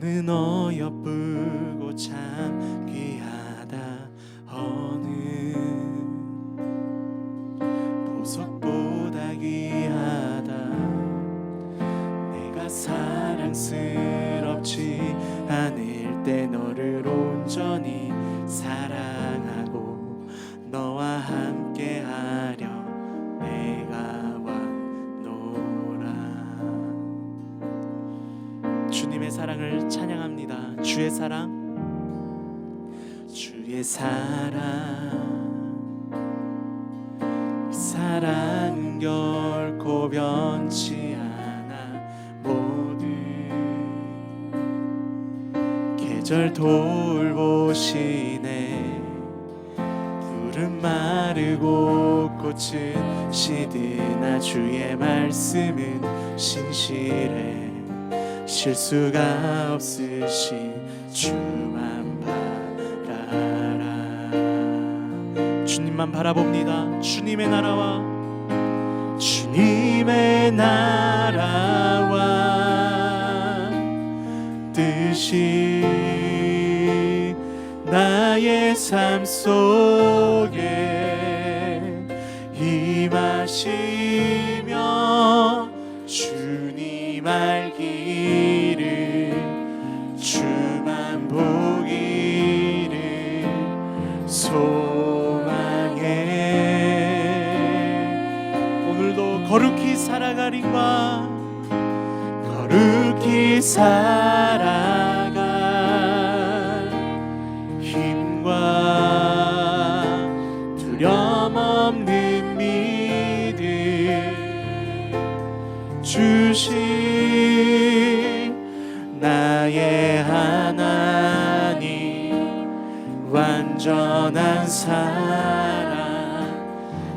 너는 어여쁘고 참 귀하다. 어느 보석보다 귀하다. 내가 사랑스럽지 않을 때 너를 온전히 사랑하고 너와 함께하려 내가 왔노라. 주님의 사랑을 찬양합니다. 주의 사랑, 주의 사랑, 이 사랑은 결코 변치 않아. 모든 계절 돌보시네. 푸른 마르고 꽃은 시드나 주의 말씀은 신실해. 실수가 없으신 주만 바라라. 주님만 바라봅니다. 주님의 나라와 주님의 나라와 뜻이 나의 삶 속에 임하시며 주님 알기를 주만 보기를 소망해. 오늘도 거룩히 살아가리과 거룩히 살아갈 힘과 두려움 없는 믿음 주신 나의 하나님 완전한 사랑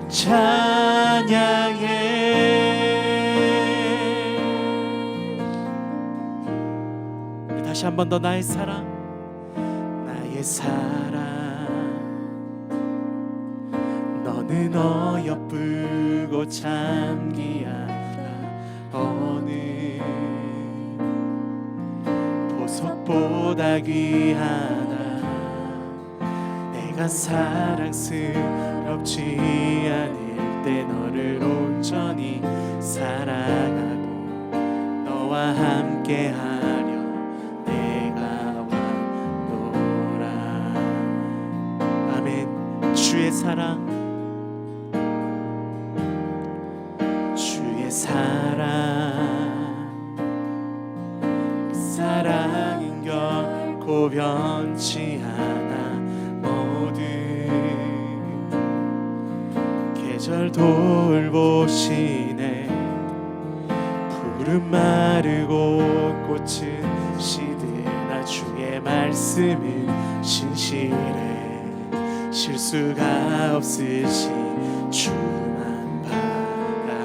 찬양해. 우리 다시 한 번 더 나의 사랑, 나의 사랑. 너는 어여쁘고 참 귀하다. 어느 보석보다 귀하다. 내가 사랑스럽지 않을 때 너를 온전히 사랑하고 너와 함께하려 내가 왔노라. 아멘. 주의 사랑, 주의 사랑, 그 사랑은 결코 변치 않아. 모든 계절 돌보시네. 푸른 마르고 꽃은 시드나 주의 말씀은 신실해. 실수가 없으신 주만 바라라.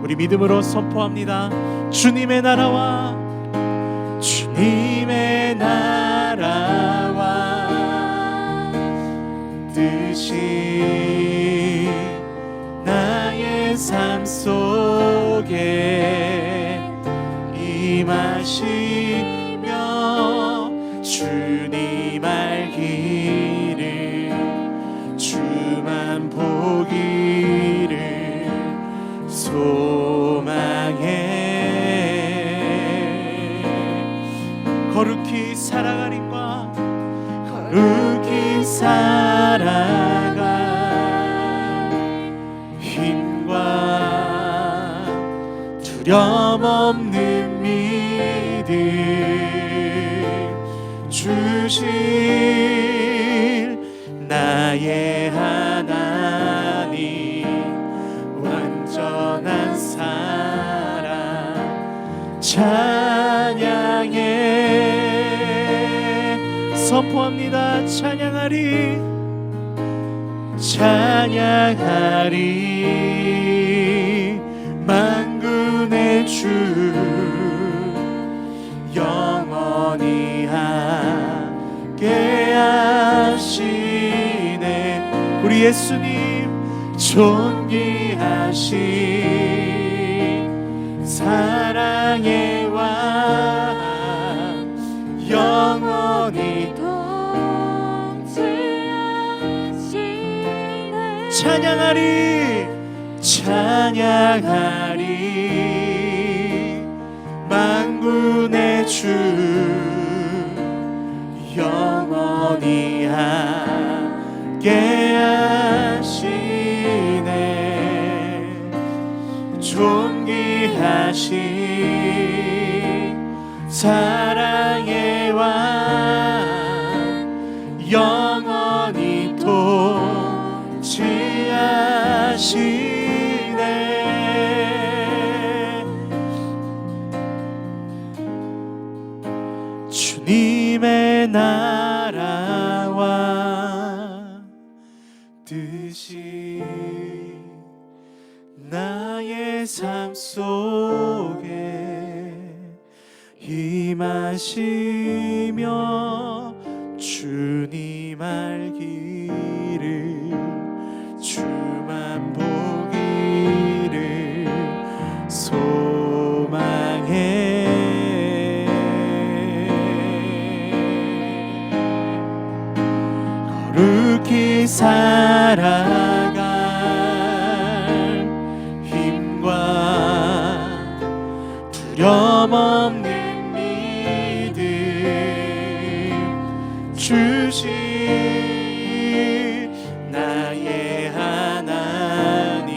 우리 믿음으로 선포합니다. 주님의 나라와 주님의 나라와 뜻이 나의 삶 속에 임하시며 주님 알기를 주만 보기를 소망해. 거룩히 살아가리과 거룩히 살아갈 힘과 두려움 없는 믿음 주실 나의 하나님 완전한 사랑 찬양해. 선포합니다. 찬양하리 찬양하리 만군의 주 영원히 함께하시네. 우리 예수님 존귀하신 사랑의 왕 찬양하리 찬양하리 만군의 주 영원히 함께 하시네 존귀하신 사랑의 왕 영원히 통치하시네 주님의 나라와 뜻이 나의 삶 속에 임하시며 주님 알기를 주만 보기를 소망해 거룩히 살아갈 힘과 두려움 없는 믿음 주신 나의 하나님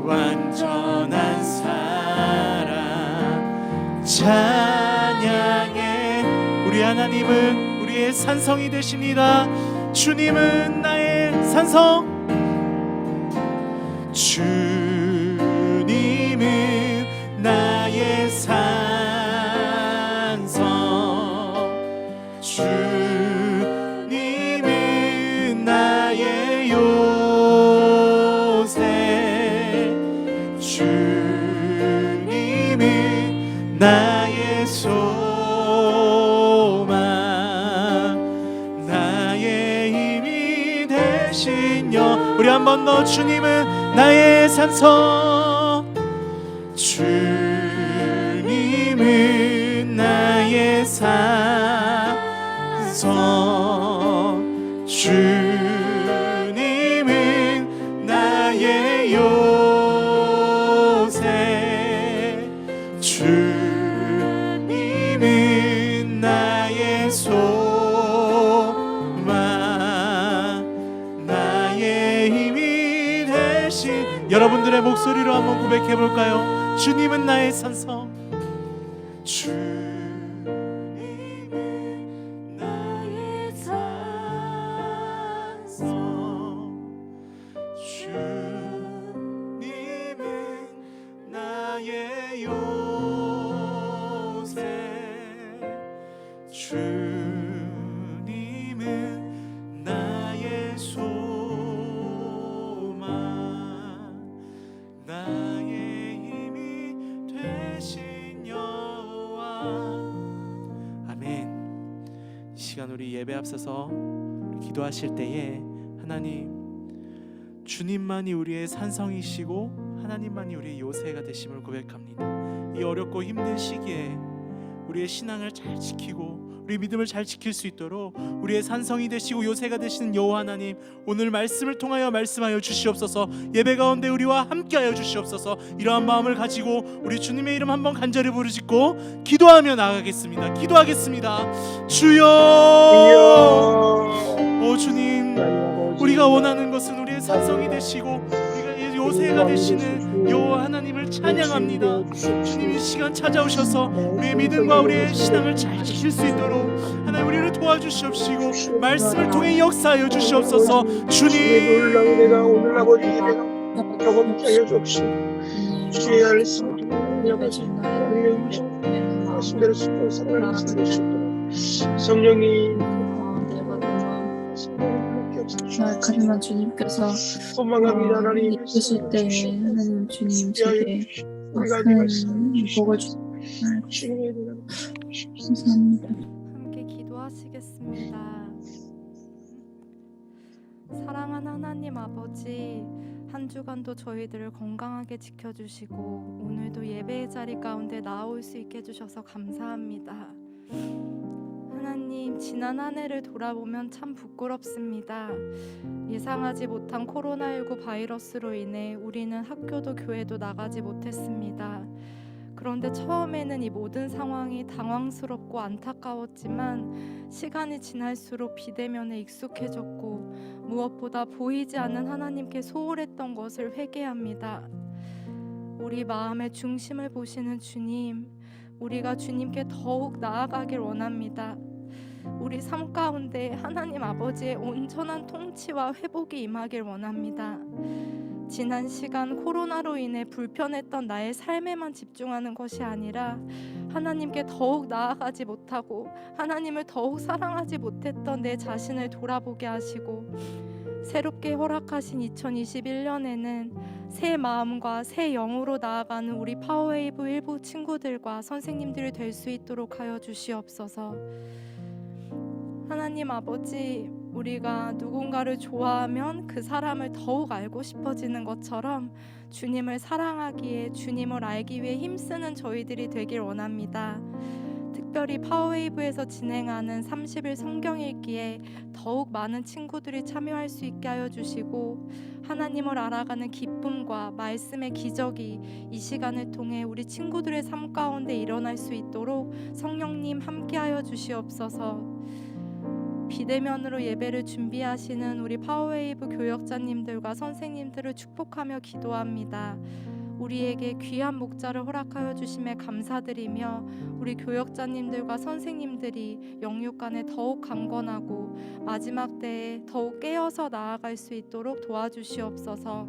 완전한 사랑 찬양해 우리 하나님은 우리의 산성이 되십니다 주님은 나의 산성 주님은 나의 산성 주님은 나의 요새 주님은 나의 소망 나의 힘이 되신 여 우리 한 번 더 주님은 나의 산성 주님은 나의 산성 주님은 나의 요새 주님은 나의 소망 나의 힘이 되신 여러분들의 목소리로 한번 고백해 볼까요? 주님은 나의 산성 주님은 나의 산성 주님은 나의 요새 주님은 나의 소망 나의 힘이 되신 여호와 아멘. 이 시간 우리 예배 앞서서 우리 기도하실 때에 하나님 주님만이 우리의 산성이시고 하나님만이 우리의 요새가 되심을 고백합니다. 이 어렵고 힘든 시기에 우리의 신앙을 잘 지키고 우리 믿음을 잘 지킬 수 있도록 우리의 산성이 되시고 요새가 되시는 여호와 하나님 오늘 말씀을 통하여 말씀하여 주시옵소서 예배 가운데 우리와 함께하여 주시옵소서 이러한 마음을 가지고 우리 주님의 이름 한번 간절히 부르짖고 기도하며 나가겠습니다. 기도하겠습니다. 주여 오 주님 우리가 원하는 것은 우리의 산성이 되시고 우리가 요새가 되시는 여호와 하나님을 찬양합니다. 주님 이 시간 찾아오셔서 우리의 믿음과 우리의 신앙을 잘 지킬 수 있도록 하나님 우리를 도와주시옵시고 말씀을 통해 역사하여 주시옵소서. 주님 내가 오늘 아버지 예배가 경험케 하여 주옵시고 주의 말씀을 통해 아버지 말씀대로 숨고 살아가는 삶을 수 있도록 성령이 하지만 주님께서 소망합니다. 하나님 계실 때 하나님 주님 제게 복을 주시옵소서. 감사합니다. 함께 기도하시겠습니다. 사랑하는 하나님 아버지, 한 주간도 저희들을 건강하게 지켜주시고 오늘도 예배의 자리 가운데 나올 수 있게 해주셔서 감사합니다. 하나님, 지난 한 해를 돌아보면 참 부끄럽습니다. 예상하지 못한 코로나19 바이러스로 인해 우리는 학교도 교회도 나가지 못했습니다. 그런데 처음에는 이 모든 상황이 당황스럽고 안타까웠지만 시간이 지날수록 비대면에 익숙해졌고 무엇보다 보이지 않는 하나님께 소홀했던 것을 회개합니다. 우리 마음의 중심을 보시는 주님, 우리가 주님께 더욱 나아가길 원합니다. 우리 삶 가운데 하나님 아버지의 온전한 통치와 회복이 임하길 원합니다. 지난 시간 코로나로 인해 불편했던 나의 삶에만 집중하는 것이 아니라 하나님께 더욱 나아가지 못하고 하나님을 더욱 사랑하지 못했던 내 자신을 돌아보게 하시고 새롭게 허락하신 2021년에는 새 마음과 새 영으로 나아가는 우리 파워웨이브 일부 친구들과 선생님들이 될 수 있도록 하여 주시옵소서. 하나님 아버지, 우리가 누군가를 좋아하면 그 사람을 더욱 알고 싶어지는 것처럼 주님을 사랑하기에, 주님을 알기 위해 힘쓰는 저희들이 되길 원합니다. 특별히 파워웨이브에서 진행하는 30일 성경 읽기에 더욱 많은 친구들이 참여할 수 있게 하여 주시고 하나님을 알아가는 기쁨과 말씀의 기적이 이 시간을 통해 우리 친구들의 삶 가운데 일어날 수 있도록 성령님 함께하여 주시옵소서. 비대면으로 예배를 준비하시는 우리 파워웨이브 교역자님들과 선생님들을 축복하며 기도합니다. 우리에게 귀한 목자를 허락하여 주심에 감사드리며 우리 교역자님들과 선생님들이 영육간에 더욱 강건하고 마지막 때에 더욱 깨어서 나아갈 수 있도록 도와주시옵소서.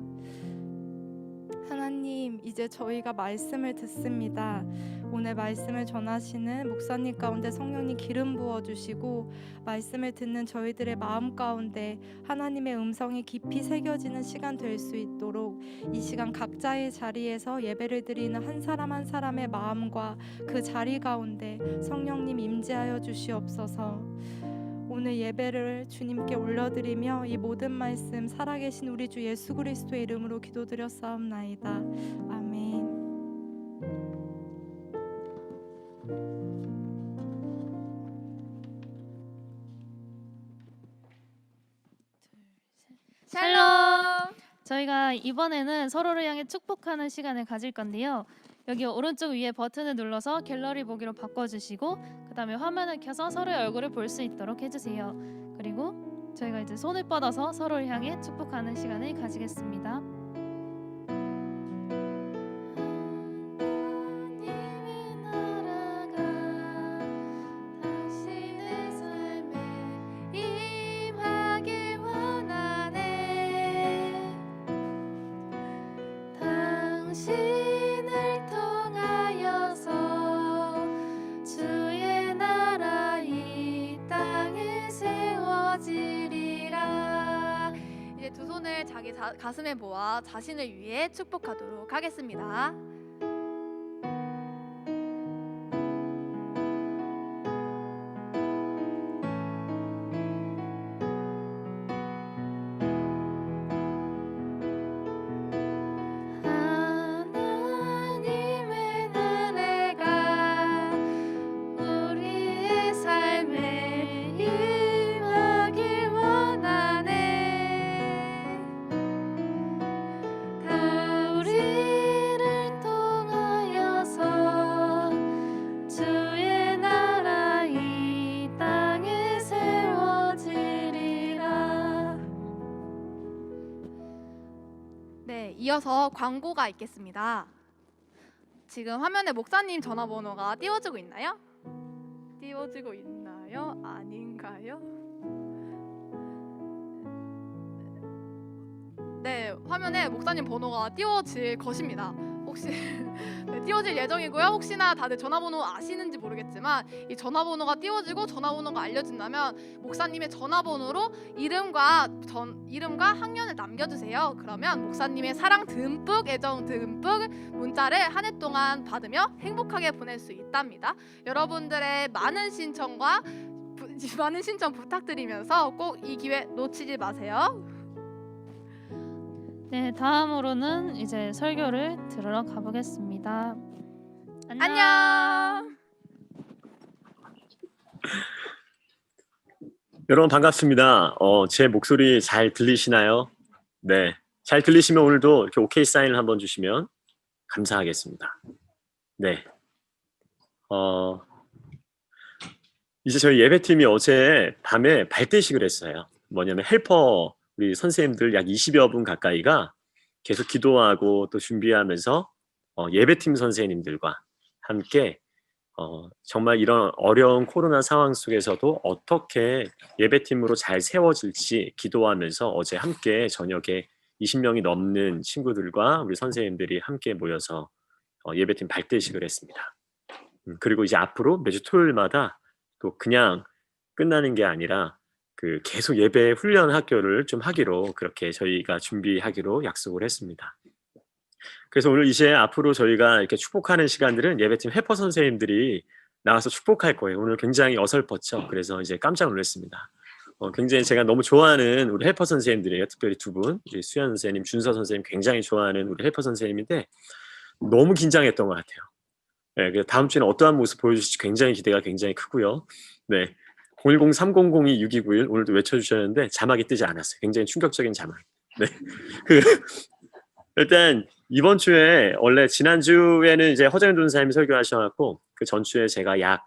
하나님, 이제 저희가 말씀을 듣습니다. 오늘 말씀을 전하시는 목사님 가운데 성령님 기름 부어주시고 말씀을 듣는 저희들의 마음 가운데 하나님의 음성이 깊이 새겨지는 시간 될 수 있도록 이 시간 각자의 자리에서 예배를 드리는 한 사람 한 사람의 마음과 그 자리 가운데 성령님 임재하여 주시옵소서. 오늘 예배를 주님께 올려드리며 이 모든 말씀 살아계신 우리 주 예수 그리스도의 이름으로 기도드렸사옵나이다. 아멘. 샬롬! 저희가 이번에는 서로를 향해 축복하는 시간을 가질 건데요. 여기 오른쪽 위에 버튼을 눌러서 갤러리 보기로 바꿔주시고 그 다음에 화면을 켜서 서로의 얼굴을 볼 수 있도록 해주세요. 그리고 저희가 이제 손을 뻗어서 서로를 향해 축복하는 시간을 가지겠습니다. 두 손을 자기 가슴에 모아 자신을 위해 축복하도록 하겠습니다. 이어서 광고가 있겠습니다. 지금 화면에 목사님 전화번호가 띄워지고 있나요? 띄워지고 있나요? 아닌가요? 네, 화면에 목사님 번호가 띄워질 것입니다. 혹시 네, 띄워질 예정이고요. 혹시나 다들 전화번호 아시는지 모르겠지만 이 전화번호가 띄워지고 전화번호가 알려진다면 목사님의 전화번호로 이름과 학년을 남겨주세요. 그러면 목사님의 사랑 듬뿍, 애정 듬뿍 문자를 한 해 동안 받으며 행복하게 보낼 수 있답니다. 여러분들의 많은 신청 부탁드리면서 꼭 이 기회 놓치지 마세요. 네, 다음으로는 이제 설교를 들으러 가보겠습니다. 안녕. 여러분 반갑습니다. 제 목소리 잘 들리시나요? 네. 잘 들리시면 오늘도 이렇게 오케이 사인을 한번 주시면 감사하겠습니다. 네. 이제 저희 예배팀이 어제 밤에 발대식을 했어요. 뭐냐면 헬퍼 우리 선생님들 약 20여 분 가까이가 계속 기도하고 또 준비하면서 예배팀 선생님들과 함께 정말 이런 어려운 코로나 상황 속에서도 어떻게 예배팀으로 잘 세워질지 기도하면서 어제 함께 저녁에 20명이 넘는 친구들과 우리 선생님들이 함께 모여서 예배팀 발대식을 했습니다. 그리고 이제 앞으로 매주 토요일마다 또 그냥 끝나는 게 아니라 그 계속 예배 훈련 학교를 좀 하기로 그렇게 저희가 준비하기로 약속을 했습니다. 그래서 오늘 이제 앞으로 저희가 이렇게 축복하는 시간들은 예배팀 헬퍼 선생님들이 나와서 축복할 거예요. 오늘 굉장히 어설펐죠. 그래서 이제 깜짝 놀랐습니다. 굉장히 제가 너무 좋아하는 우리 헬퍼 선생님들이에요. 특별히 두 분, 수현 선생님, 준서 선생님 굉장히 좋아하는 우리 헬퍼 선생님인데 너무 긴장했던 것 같아요. 네, 그래서 다음 주에는 어떠한 모습 보여주실지 굉장히 기대가 굉장히 크고요. 네, 010-3002-6291 오늘도 외쳐주셨는데 자막이 뜨지 않았어요. 굉장히 충격적인 자막. 네, 일단 이번 주에 원래 지난주에는 이제 허정현 전사님이 설교하셔갖고 그 전주에 제가 약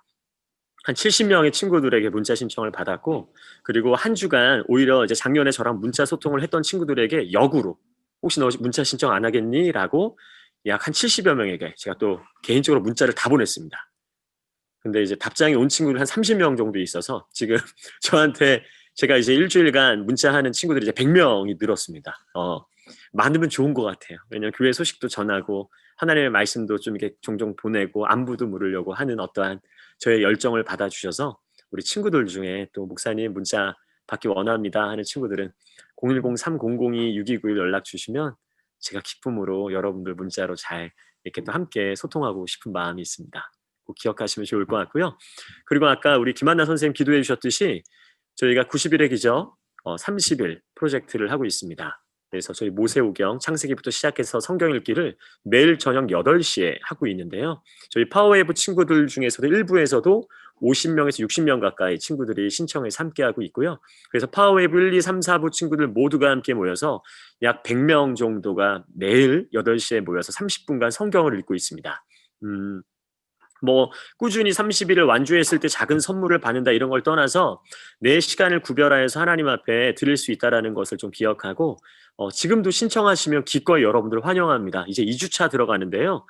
한 70명의 친구들에게 문자 신청을 받았고 그리고 한 주간 오히려 이제 작년에 저랑 문자 소통을 했던 친구들에게 역으로 혹시 너 문자 신청 안 하겠니? 라고 약 한 70여 명에게 제가 또 개인적으로 문자를 다 보냈습니다. 근데 이제 답장이 온 친구들 한 30명 정도 있어서 지금 저한테 제가 이제 일주일간 문자하는 친구들이 이제 100명이 늘었습니다. 많으면 좋은 것 같아요. 왜냐하면 교회 소식도 전하고 하나님의 말씀도 좀 이렇게 종종 보내고 안부도 물으려고 하는 어떠한 저의 열정을 받아주셔서 우리 친구들 중에 또 목사님 문자 받기 원합니다 하는 친구들은 010-3002-6291 연락 주시면 제가 기쁨으로 여러분들 문자로 잘 이렇게 또 함께 소통하고 싶은 마음이 있습니다. 꼭 기억하시면 좋을 것 같고요. 그리고 아까 우리 김한나 선생님 기도해 주셨듯이 저희가 90일의 기적 30일 프로젝트를 하고 있습니다. 그래서 저희 모세오경 창세기부터 시작해서 성경 읽기를 매일 저녁 8시에 하고 있는데요. 저희 파워웨이브 친구들 중에서도 일부에서도 50명에서 60명 가까이 친구들이 신청해서 함께하고 있고요. 그래서 파워웨이브 1, 2, 3, 4부 친구들 모두가 함께 모여서 약 100명 정도가 매일 8시에 모여서 30분간 성경을 읽고 있습니다. 뭐 꾸준히 30일을 완주했을 때 작은 선물을 받는다 이런 걸 떠나서 내 시간을 구별하여서 하나님 앞에 드릴 수 있다는 것을 좀 기억하고 지금도 신청하시면 기꺼이 여러분들 환영합니다. 이제 2주차 들어가는데요.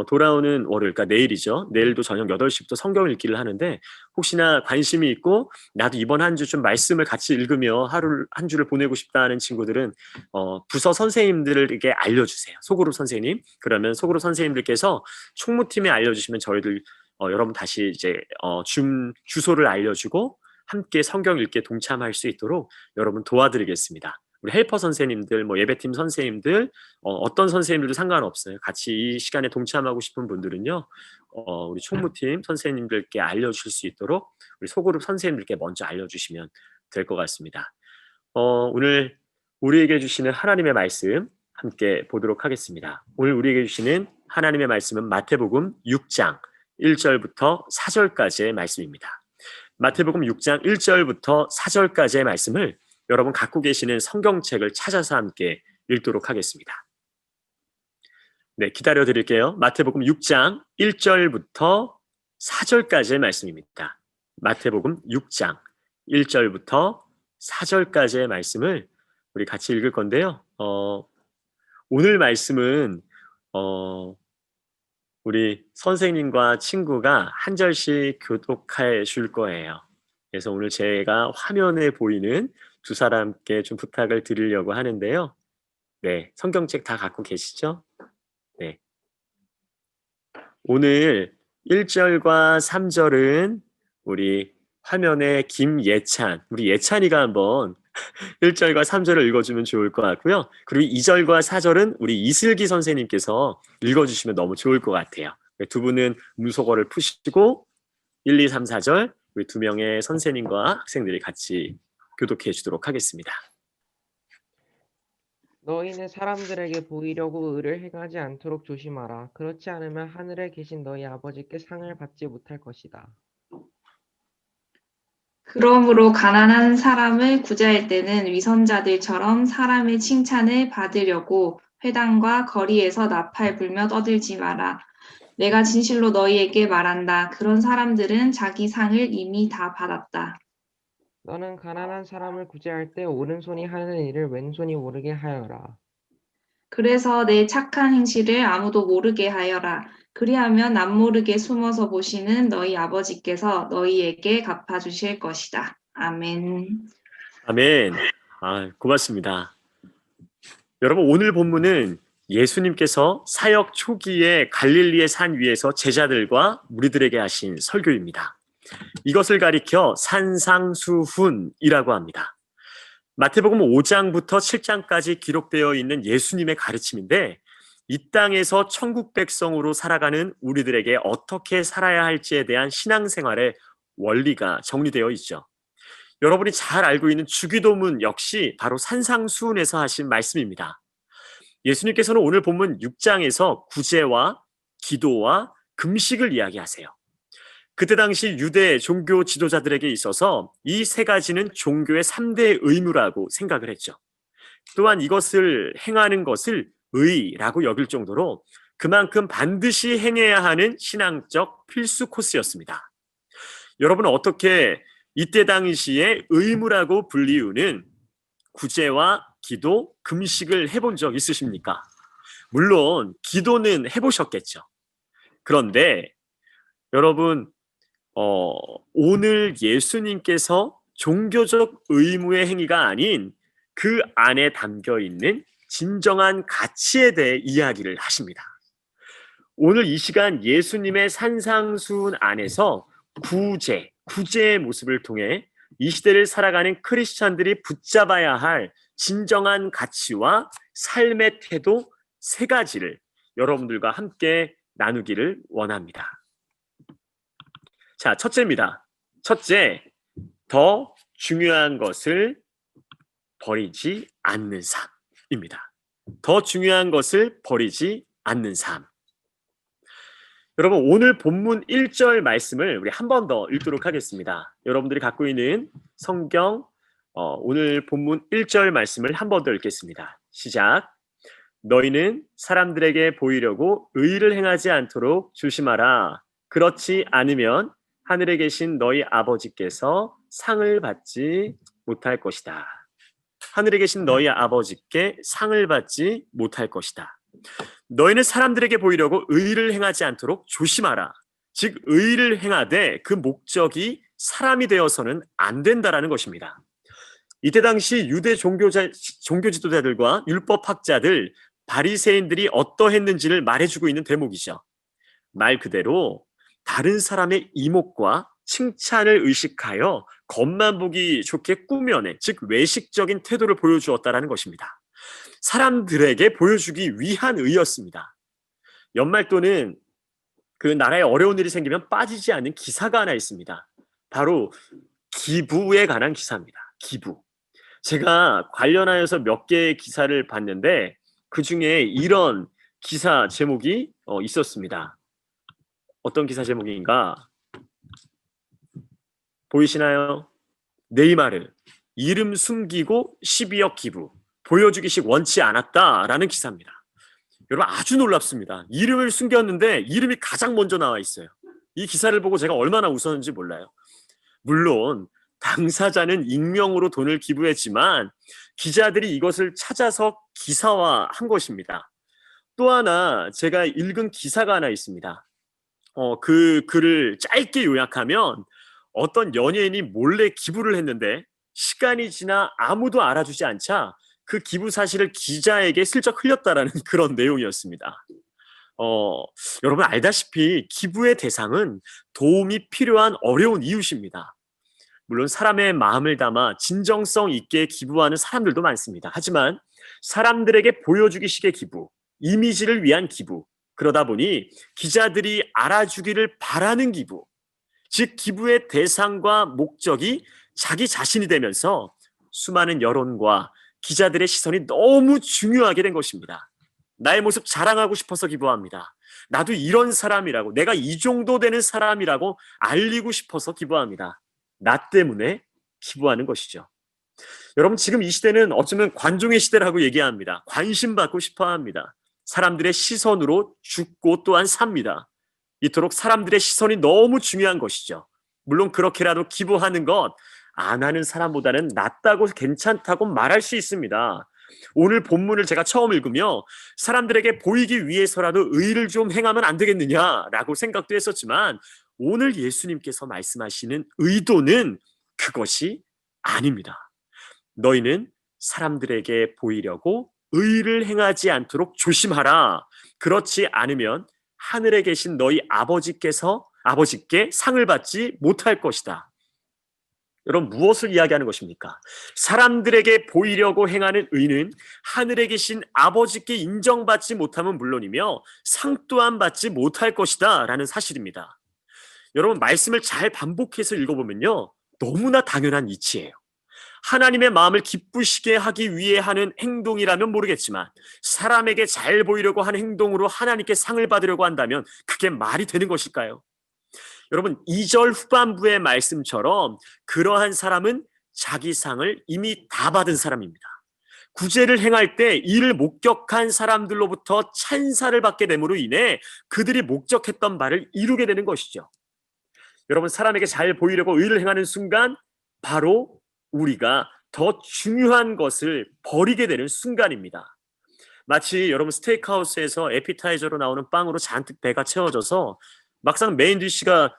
돌아오는 월요일, 그러니까 내일이죠. 내일도 저녁 8시부터 성경 읽기를 하는데 혹시나 관심이 있고 나도 이번 한 주 좀 말씀을 같이 읽으며 한 주를 보내고 싶다는 친구들은 부서 선생님들에게 알려주세요. 소그룹 선생님. 그러면 소그룹 선생님들께서 총무팀에 알려주시면 저희들 여러분 다시 이제 주소를 알려주고 함께 성경 읽기에 동참할 수 있도록 여러분 도와드리겠습니다. 우리 헬퍼 선생님들, 뭐 예배팀 선생님들, 어떤 선생님들도 상관없어요. 같이 이 시간에 동참하고 싶은 분들은요, 우리 총무팀 선생님들께 알려주실 수 있도록 우리 소그룹 선생님들께 먼저 알려주시면 될 것 같습니다. 오늘 우리에게 주시는 하나님의 말씀 함께 보도록 하겠습니다. 오늘 우리에게 주시는 하나님의 말씀은 마태복음 6장 1절부터 4절까지의 말씀입니다. 마태복음 6장 1절부터 4절까지의 말씀을 여러분 갖고 계시는 성경책을 찾아서 함께 읽도록 하겠습니다. 네, 기다려 드릴게요. 마태복음 6장 1절부터 4절까지의 말씀입니다. 마태복음 6장 1절부터 4절까지의 말씀을 우리 같이 읽을 건데요. 오늘 말씀은 우리 선생님과 친구가 한 절씩 교독해 줄 거예요. 그래서 오늘 제가 화면에 보이는 두 사람께 좀 부탁을 드리려고 하는데요. 네, 성경책 다 갖고 계시죠? 네. 오늘 1절과 3절은 우리 화면에 김예찬, 우리 예찬이가 한번 1절과 3절을 읽어주면 좋을 것 같고요. 그리고 2절과 4절은 우리 이슬기 선생님께서 읽어주시면 너무 좋을 것 같아요. 두 분은 음소거를 푸시고 1, 2, 3, 4절 우리 두 명의 선생님과 학생들이 같이 교독해 주도록 하겠습니다. 너희는 사람들에게 보이려고 의를 행하지 않도록 조심하라. 그렇지 않으면 하늘에 계신 너희 아버지께 상을 받지 못할 것이다. 그러므로 가난한 사람을 구제할 때는 위선자들처럼 사람의 칭찬을 받으려고 회당과 거리에서 나팔 불며 떠들지 마라. 내가 진실로 너희에게 말한다. 그런 사람들은 자기 상을 이미 다 받았다. 너는 가난한 사람을 구제할 때 오른손이 하는 일을 왼손이 모르게 하여라. 그래서 내 착한 행실을 아무도 모르게 하여라. 그리하면 남모르게 숨어서 보시는 너희 아버지께서 너희에게 갚아주실 것이다. 아멘. 아멘. 고맙습니다. 여러분, 오늘 본문은 예수님께서 사역 초기에 갈릴리의 산 위에서 제자들과 무리들에게 하신 설교입니다. 이것을 가리켜 산상수훈이라고 합니다. 마태복음 5장부터 7장까지 기록되어 있는 예수님의 가르침인데, 이 땅에서 천국 백성으로 살아가는 우리들에게 어떻게 살아야 할지에 대한 신앙생활의 원리가 정리되어 있죠. 여러분이 잘 알고 있는 주기도문 역시 바로 산상수훈에서 하신 말씀입니다. 예수님께서는 오늘 본문 6장에서 구제와 기도와 금식을 이야기하세요. 그때 당시 유대 종교 지도자들에게 있어서 이 세 가지는 종교의 3대 의무라고 생각을 했죠. 또한 이것을 행하는 것을 의라고 여길 정도로 그만큼 반드시 행해야 하는 신앙적 필수 코스였습니다. 여러분은 어떻게 이때 당시에 의무라고 불리우는 구제와 기도, 금식을 해본 적 있으십니까? 물론 기도는 해보셨겠죠. 그런데 여러분, 오늘 예수님께서 종교적 의무의 행위가 아닌 그 안에 담겨 있는 진정한 가치에 대해 이야기를 하십니다. 오늘 이 시간 예수님의 산상수훈 안에서 구제의 모습을 통해 이 시대를 살아가는 크리스찬들이 붙잡아야 할 진정한 가치와 삶의 태도 3가지를 여러분들과 함께 나누기를 원합니다. 자, 첫째입니다. 첫째, 더 중요한 것을 버리지 않는 삶입니다. 더 중요한 것을 버리지 않는 삶. 여러분, 오늘 본문 1절 말씀을 우리 한 번 더 읽도록 하겠습니다. 여러분들이 갖고 있는 성경 오늘 본문 1절 말씀을 한 번 더 읽겠습니다. 시작. 너희는 사람들에게 보이려고 의를 행하지 않도록 조심하라. 그렇지 않으면 하늘에 계신 너희 아버지께서 상을 받지 못할 것이다. 하늘에 계신 너희 아버지께 상을 받지 못할 것이다. 너희는 사람들에게 보이려고 의를 행하지 않도록 조심하라. 즉 의를 행하되 그 목적이 사람이 되어서는 안 된다라는 것입니다. 이때 당시 유대 종교 지도자들과 율법학자들, 바리새인들이 어떠했는지를 말해주고 있는 대목이죠. 말 그대로 다른 사람의 이목과 칭찬을 의식하여 겉만 보기 좋게 꾸며내, 즉 외식적인 태도를 보여주었다라는 것입니다. 사람들에게 보여주기 위한 의였습니다. 연말도는 그 나라에 어려운 일이 생기면 빠지지 않는 기사가 하나 있습니다. 바로 기부에 관한 기사입니다. 기부. 제가 관련하여서 몇 개의 기사를 봤는데 그 중에 이런 기사 제목이 있었습니다. 어떤 기사 제목인가? 보이시나요? 네이마르 이름 숨기고 12억 기부 보여주기식 원치 않았다라는 기사입니다. 여러분 아주 놀랍습니다. 이름을 숨겼는데 이름이 가장 먼저 나와 있어요. 이 기사를 보고 제가 얼마나 웃었는지 몰라요. 물론 당사자는 익명으로 돈을 기부했지만 기자들이 이것을 찾아서 기사화한 것입니다. 또 하나 제가 읽은 기사가 하나 있습니다. 그 글을 짧게 요약하면 어떤 연예인이 몰래 기부를 했는데 시간이 지나 아무도 알아주지 않자 그 기부 사실을 기자에게 슬쩍 흘렸다라는 그런 내용이었습니다. 여러분 알다시피 기부의 대상은 도움이 필요한 어려운 이웃입니다. 물론 사람의 마음을 담아 진정성 있게 기부하는 사람들도 많습니다. 하지만 사람들에게 보여주기식의 기부, 이미지를 위한 기부, 그러다 보니 기자들이 알아주기를 바라는 기부, 즉 기부의 대상과 목적이 자기 자신이 되면서 수많은 여론과 기자들의 시선이 너무 중요하게 된 것입니다. 나의 모습 자랑하고 싶어서 기부합니다. 나도 이런 사람이라고, 내가 이 정도 되는 사람이라고 알리고 싶어서 기부합니다. 나 때문에 기부하는 것이죠. 여러분, 지금 이 시대는 어쩌면 관종의 시대라고 얘기합니다. 관심 받고 싶어 합니다. 사람들의 시선으로 죽고 또한 삽니다. 이토록 사람들의 시선이 너무 중요한 것이죠. 물론 그렇게라도 기부하는 것 안 하는 사람보다는 낫다고 괜찮다고 말할 수 있습니다. 오늘 본문을 제가 처음 읽으며 사람들에게 보이기 위해서라도 의를 좀 행하면 안 되겠느냐라고 생각도 했었지만 오늘 예수님께서 말씀하시는 의도는 그것이 아닙니다. 너희는 사람들에게 보이려고 의를 행하지 않도록 조심하라. 그렇지 않으면 하늘에 계신 너희 아버지께 상을 받지 못할 것이다. 여러분, 무엇을 이야기하는 것입니까? 사람들에게 보이려고 행하는 의는 하늘에 계신 아버지께 인정받지 못하면 물론이며 상 또한 받지 못할 것이다 라는 사실입니다. 여러분, 말씀을 잘 반복해서 읽어보면요, 너무나 당연한 이치예요. 하나님의 마음을 기쁘시게 하기 위해 하는 행동이라면 모르겠지만 사람에게 잘 보이려고 하는 행동으로 하나님께 상을 받으려고 한다면 그게 말이 되는 것일까요? 여러분, 2절 후반부의 말씀처럼 그러한 사람은 자기 상을 이미 다 받은 사람입니다. 구제를 행할 때 이를 목격한 사람들로부터 찬사를 받게 됨으로 인해 그들이 목적했던 바를 이루게 되는 것이죠. 여러분, 사람에게 잘 보이려고 의를 행하는 순간 바로 우리가 더 중요한 것을 버리게 되는 순간입니다. 마치 여러분 스테이크하우스에서 에피타이저로 나오는 빵으로 잔뜩 배가 채워져서 막상 메인 디쉬가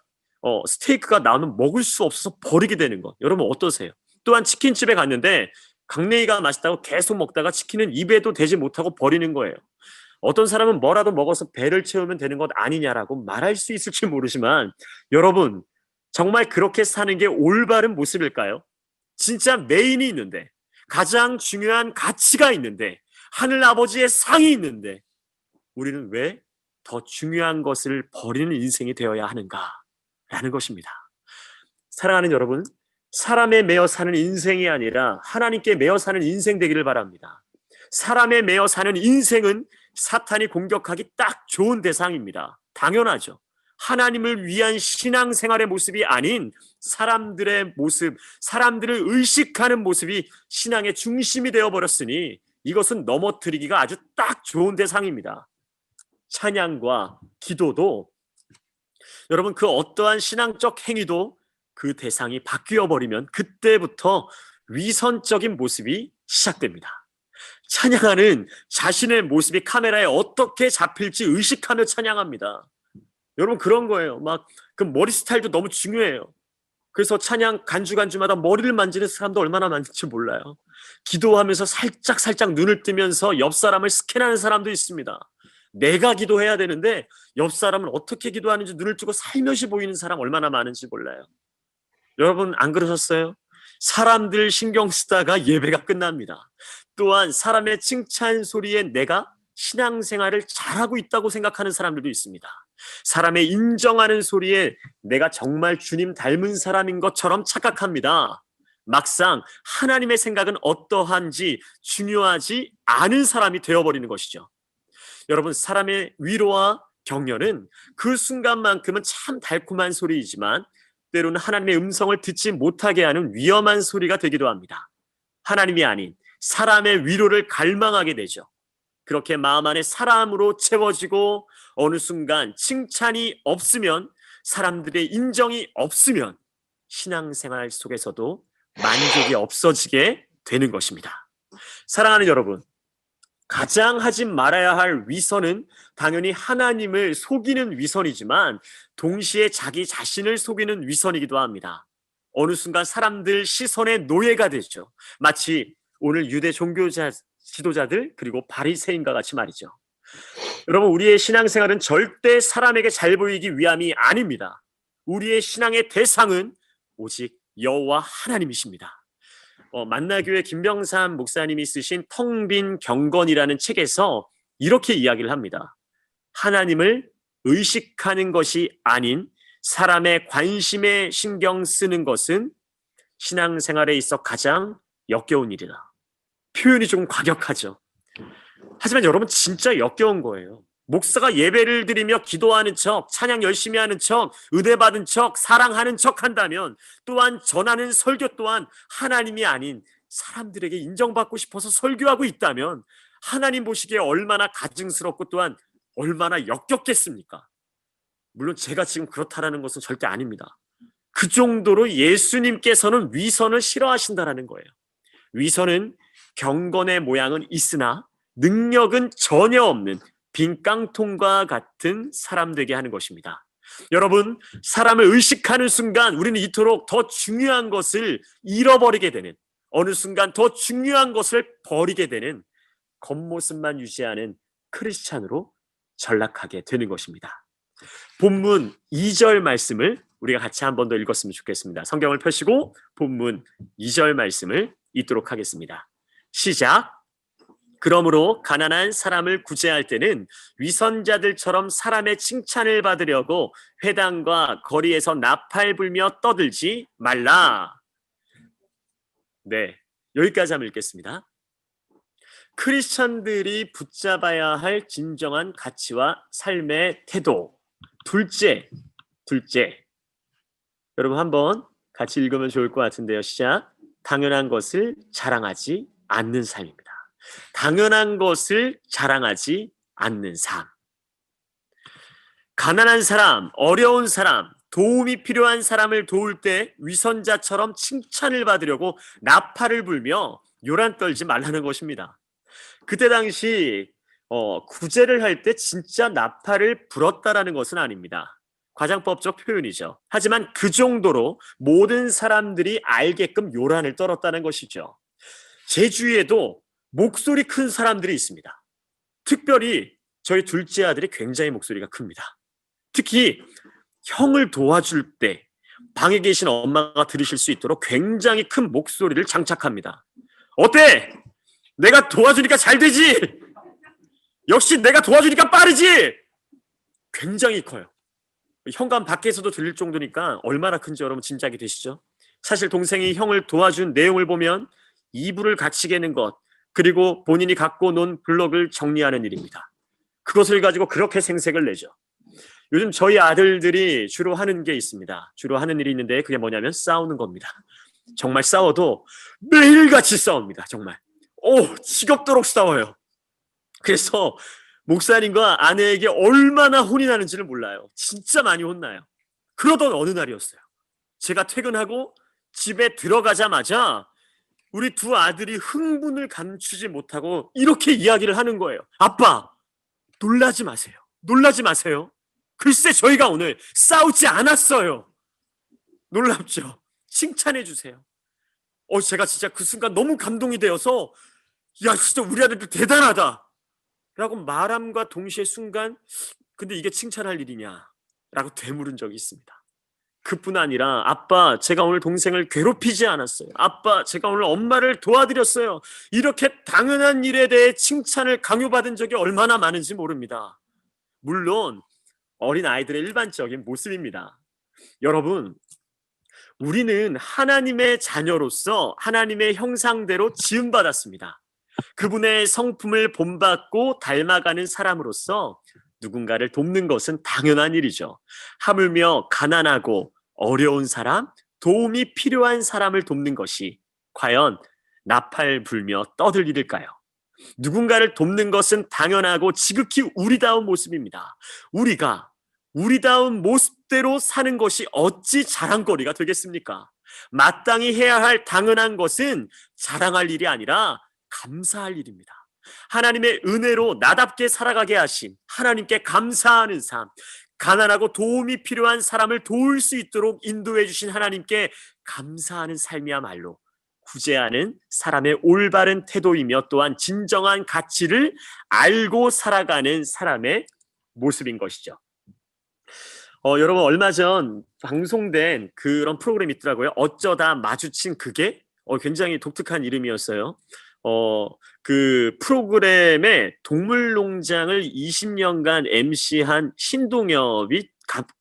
스테이크가 나오면 먹을 수 없어서 버리게 되는 것. 여러분 어떠세요? 또한 치킨집에 갔는데 강냉이가 맛있다고 계속 먹다가 치킨은 입에도 대지 못하고 버리는 거예요. 어떤 사람은 뭐라도 먹어서 배를 채우면 되는 것 아니냐라고 말할 수 있을지 모르지만 여러분, 정말 그렇게 사는 게 올바른 모습일까요? 진짜 메인이 있는데, 가장 중요한 가치가 있는데, 하늘 아버지의 상이 있는데 우리는 왜 더 중요한 것을 버리는 인생이 되어야 하는가라는 것입니다. 사랑하는 여러분, 사람에 매여 사는 인생이 아니라 하나님께 매여 사는 인생 되기를 바랍니다. 사람에 매여 사는 인생은 사탄이 공격하기 딱 좋은 대상입니다. 당연하죠. 하나님을 위한 신앙생활의 모습이 아닌 사람들의 모습, 사람들을 의식하는 모습이 신앙의 중심이 되어버렸으니 이것은 넘어뜨리기가 아주 딱 좋은 대상입니다. 찬양과 기도도 여러분, 그 어떠한 신앙적 행위도 그 대상이 바뀌어버리면 그때부터 위선적인 모습이 시작됩니다. 찬양하는 자신의 모습이 카메라에 어떻게 잡힐지 의식하며 찬양합니다. 여러분, 그런 거예요. 막 그 머리 스타일도 너무 중요해요. 그래서 찬양 간주마다 머리를 만지는 사람도 얼마나 많은지 몰라요. 기도하면서 살짝 눈을 뜨면서 옆 사람을 스캔하는 사람도 있습니다. 내가 기도해야 되는데 옆 사람은 어떻게 기도하는지 눈을 뜨고 살며시 보이는 사람 얼마나 많은지 몰라요. 여러분, 안 그러셨어요? 사람들 신경 쓰다가 예배가 끝납니다. 또한 사람의 칭찬 소리에 내가 신앙생활을 잘하고 있다고 생각하는 사람들도 있습니다. 사람의 인정하는 소리에 내가 정말 주님 닮은 사람인 것처럼 착각합니다. 막상 하나님의 생각은 어떠한지 중요하지 않은 사람이 되어버리는 것이죠. 여러분, 사람의 위로와 격려는 그 순간만큼은 참 달콤한 소리이지만 때로는 하나님의 음성을 듣지 못하게 하는 위험한 소리가 되기도 합니다. 하나님이 아닌 사람의 위로를 갈망하게 되죠. 그렇게 마음 안에 사람으로 채워지고 어느 순간 칭찬이 없으면, 사람들의 인정이 없으면 신앙생활 속에서도 만족이 없어지게 되는 것입니다. 사랑하는 여러분, 가장 하지 말아야 할 위선은 당연히 하나님을 속이는 위선이지만 동시에 자기 자신을 속이는 위선이기도 합니다. 어느 순간 사람들 시선의 노예가 되죠. 마치 오늘 유대 지도자들 그리고 바리새인과 같이 말이죠. 여러분, 우리의 신앙생활은 절대 사람에게 잘 보이기 위함이 아닙니다. 우리의 신앙의 대상은 오직 여호와 하나님이십니다. 만나교회 김병삼 목사님이 쓰신 텅 빈 경건이라는 책에서 이렇게 이야기를 합니다. 하나님을 의식하는 것이 아닌 사람의 관심에 신경 쓰는 것은 신앙생활에 있어 가장 역겨운 일이다. 표현이 좀 과격하죠. 하지만 여러분, 진짜 역겨운 거예요. 목사가 예배를 드리며 기도하는 척, 찬양 열심히 하는 척, 은혜 받은 척, 사랑하는 척 한다면 또한 전하는 설교 또한 하나님이 아닌 사람들에게 인정받고 싶어서 설교하고 있다면 하나님 보시기에 얼마나 가증스럽고 또한 얼마나 역겹겠습니까? 물론 제가 지금 그렇다라는 것은 절대 아닙니다. 그 정도로 예수님께서는 위선을 싫어하신다라는 거예요. 위선은 경건의 모양은 있으나 능력은 전혀 없는 빈 깡통과 같은 사람 되게 하는 것입니다. 여러분, 사람을 의식하는 순간 우리는 이토록 더 중요한 것을 잃어버리게 되는, 어느 순간 더 중요한 것을 버리게 되는 겉모습만 유지하는 크리스찬으로 전락하게 되는 것입니다. 본문 2절 말씀을 우리가 같이 한 번 더 읽었으면 좋겠습니다. 성경을 펴시고 본문 2절 말씀을 읽도록 하겠습니다. 시작. 그러므로 가난한 사람을 구제할 때는 위선자들처럼 사람의 칭찬을 받으려고 회당과 거리에서 나팔 불며 떠들지 말라. 네, 여기까지 한번 읽겠습니다. 크리스천들이 붙잡아야 할 진정한 가치와 삶의 태도. 둘째. 여러분 한번 같이 읽으면 좋을 것 같은데요. 시작. 당연한 것을 자랑하지 않는 삶입니다. 당연한 것을 자랑하지 않는 삶. 가난한 사람, 어려운 사람, 도움이 필요한 사람을 도울 때 위선자처럼 칭찬을 받으려고 나팔을 불며 요란 떨지 말라는 것입니다. 그때 당시 구제를 할 때 진짜 나팔을 불었다라는 것은 아닙니다. 과장법적 표현이죠. 하지만 그 정도로 모든 사람들이 알게끔 요란을 떨었다는 것이죠. 제 주위에도 목소리 큰 사람들이 있습니다. 특별히 저희 둘째 아들이 굉장히 목소리가 큽니다. 특히 형을 도와줄 때 방에 계신 엄마가 들으실 수 있도록 굉장히 큰 목소리를 장착합니다. 어때? 내가 도와주니까 잘 되지? 역시 내가 도와주니까 빠르지? 굉장히 커요. 현관 밖에서도 들릴 정도니까 얼마나 큰지 여러분 짐작이 되시죠? 사실 동생이 형을 도와준 내용을 보면 이불을 갖추게는 것, 그리고 본인이 갖고 논 블럭을 정리하는 일입니다. 그것을 가지고 그렇게 생색을 내죠. 요즘 저희 아들들이 주로 하는 게 있습니다. 주로 하는 일이 있는데 그게 뭐냐면 싸우는 겁니다. 정말 싸워도 매일같이 싸웁니다. 정말. 지겹도록 싸워요. 그래서 목사님과 아내에게 얼마나 혼이 나는지를 몰라요. 진짜 많이 혼나요. 그러던 어느 날이었어요. 제가 퇴근하고 집에 들어가자마자 우리 두 아들이 흥분을 감추지 못하고 이렇게 이야기를 하는 거예요. 아빠, 놀라지 마세요. 놀라지 마세요. 글쎄 저희가 오늘 싸우지 않았어요. 놀랍죠? 칭찬해 주세요. 제가 진짜 그 순간 너무 감동이 되어서 야 진짜 우리 아들들 대단하다 라고 말함과 동시에 순간 근데 이게 칭찬할 일이냐 라고 되물은 적이 있습니다. 그뿐 아니라 아빠 제가 오늘 동생을 괴롭히지 않았어요. 아빠 제가 오늘 엄마를 도와드렸어요. 이렇게 당연한 일에 대해 칭찬을 강요받은 적이 얼마나 많은지 모릅니다. 물론 어린 아이들의 일반적인 모습입니다. 여러분 우리는 하나님의 자녀로서 하나님의 형상대로 지음받았습니다. 그분의 성품을 본받고 닮아가는 사람으로서 누군가를 돕는 것은 당연한 일이죠. 하물며 가난하고 어려운 사람, 도움이 필요한 사람을 돕는 것이 과연 나팔 불며 떠들 일일까요? 누군가를 돕는 것은 당연하고 지극히 우리다운 모습입니다. 우리가 우리다운 모습대로 사는 것이 어찌 자랑거리가 되겠습니까? 마땅히 해야 할 당연한 것은 자랑할 일이 아니라 감사할 일입니다. 하나님의 은혜로 나답게 살아가게 하신 하나님께 감사하는 삶, 가난하고 도움이 필요한 사람을 도울 수 있도록 인도해 주신 하나님께 감사하는 삶이야말로 구제하는 사람의 올바른 태도이며 또한 진정한 가치를 알고 살아가는 사람의 모습인 것이죠. 여러분 얼마 전 방송된 그런 프로그램이 있더라고요. 어쩌다 마주친 그게 굉장히 독특한 이름이었어요. 그 프로그램에 동물농장을 20년간 MC한 신동엽이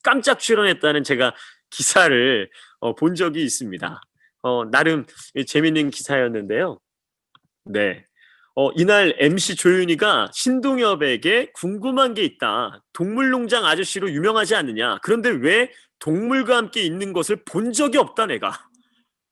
깜짝 출연했다는 제가 기사를 본 적이 있습니다. 나름 재밌는 기사였는데요. 네, 이날 MC 조윤희가 신동엽에게 궁금한 게 있다. 동물농장 아저씨로 유명하지 않느냐. 그런데 왜 동물과 함께 있는 것을 본 적이 없다 내가.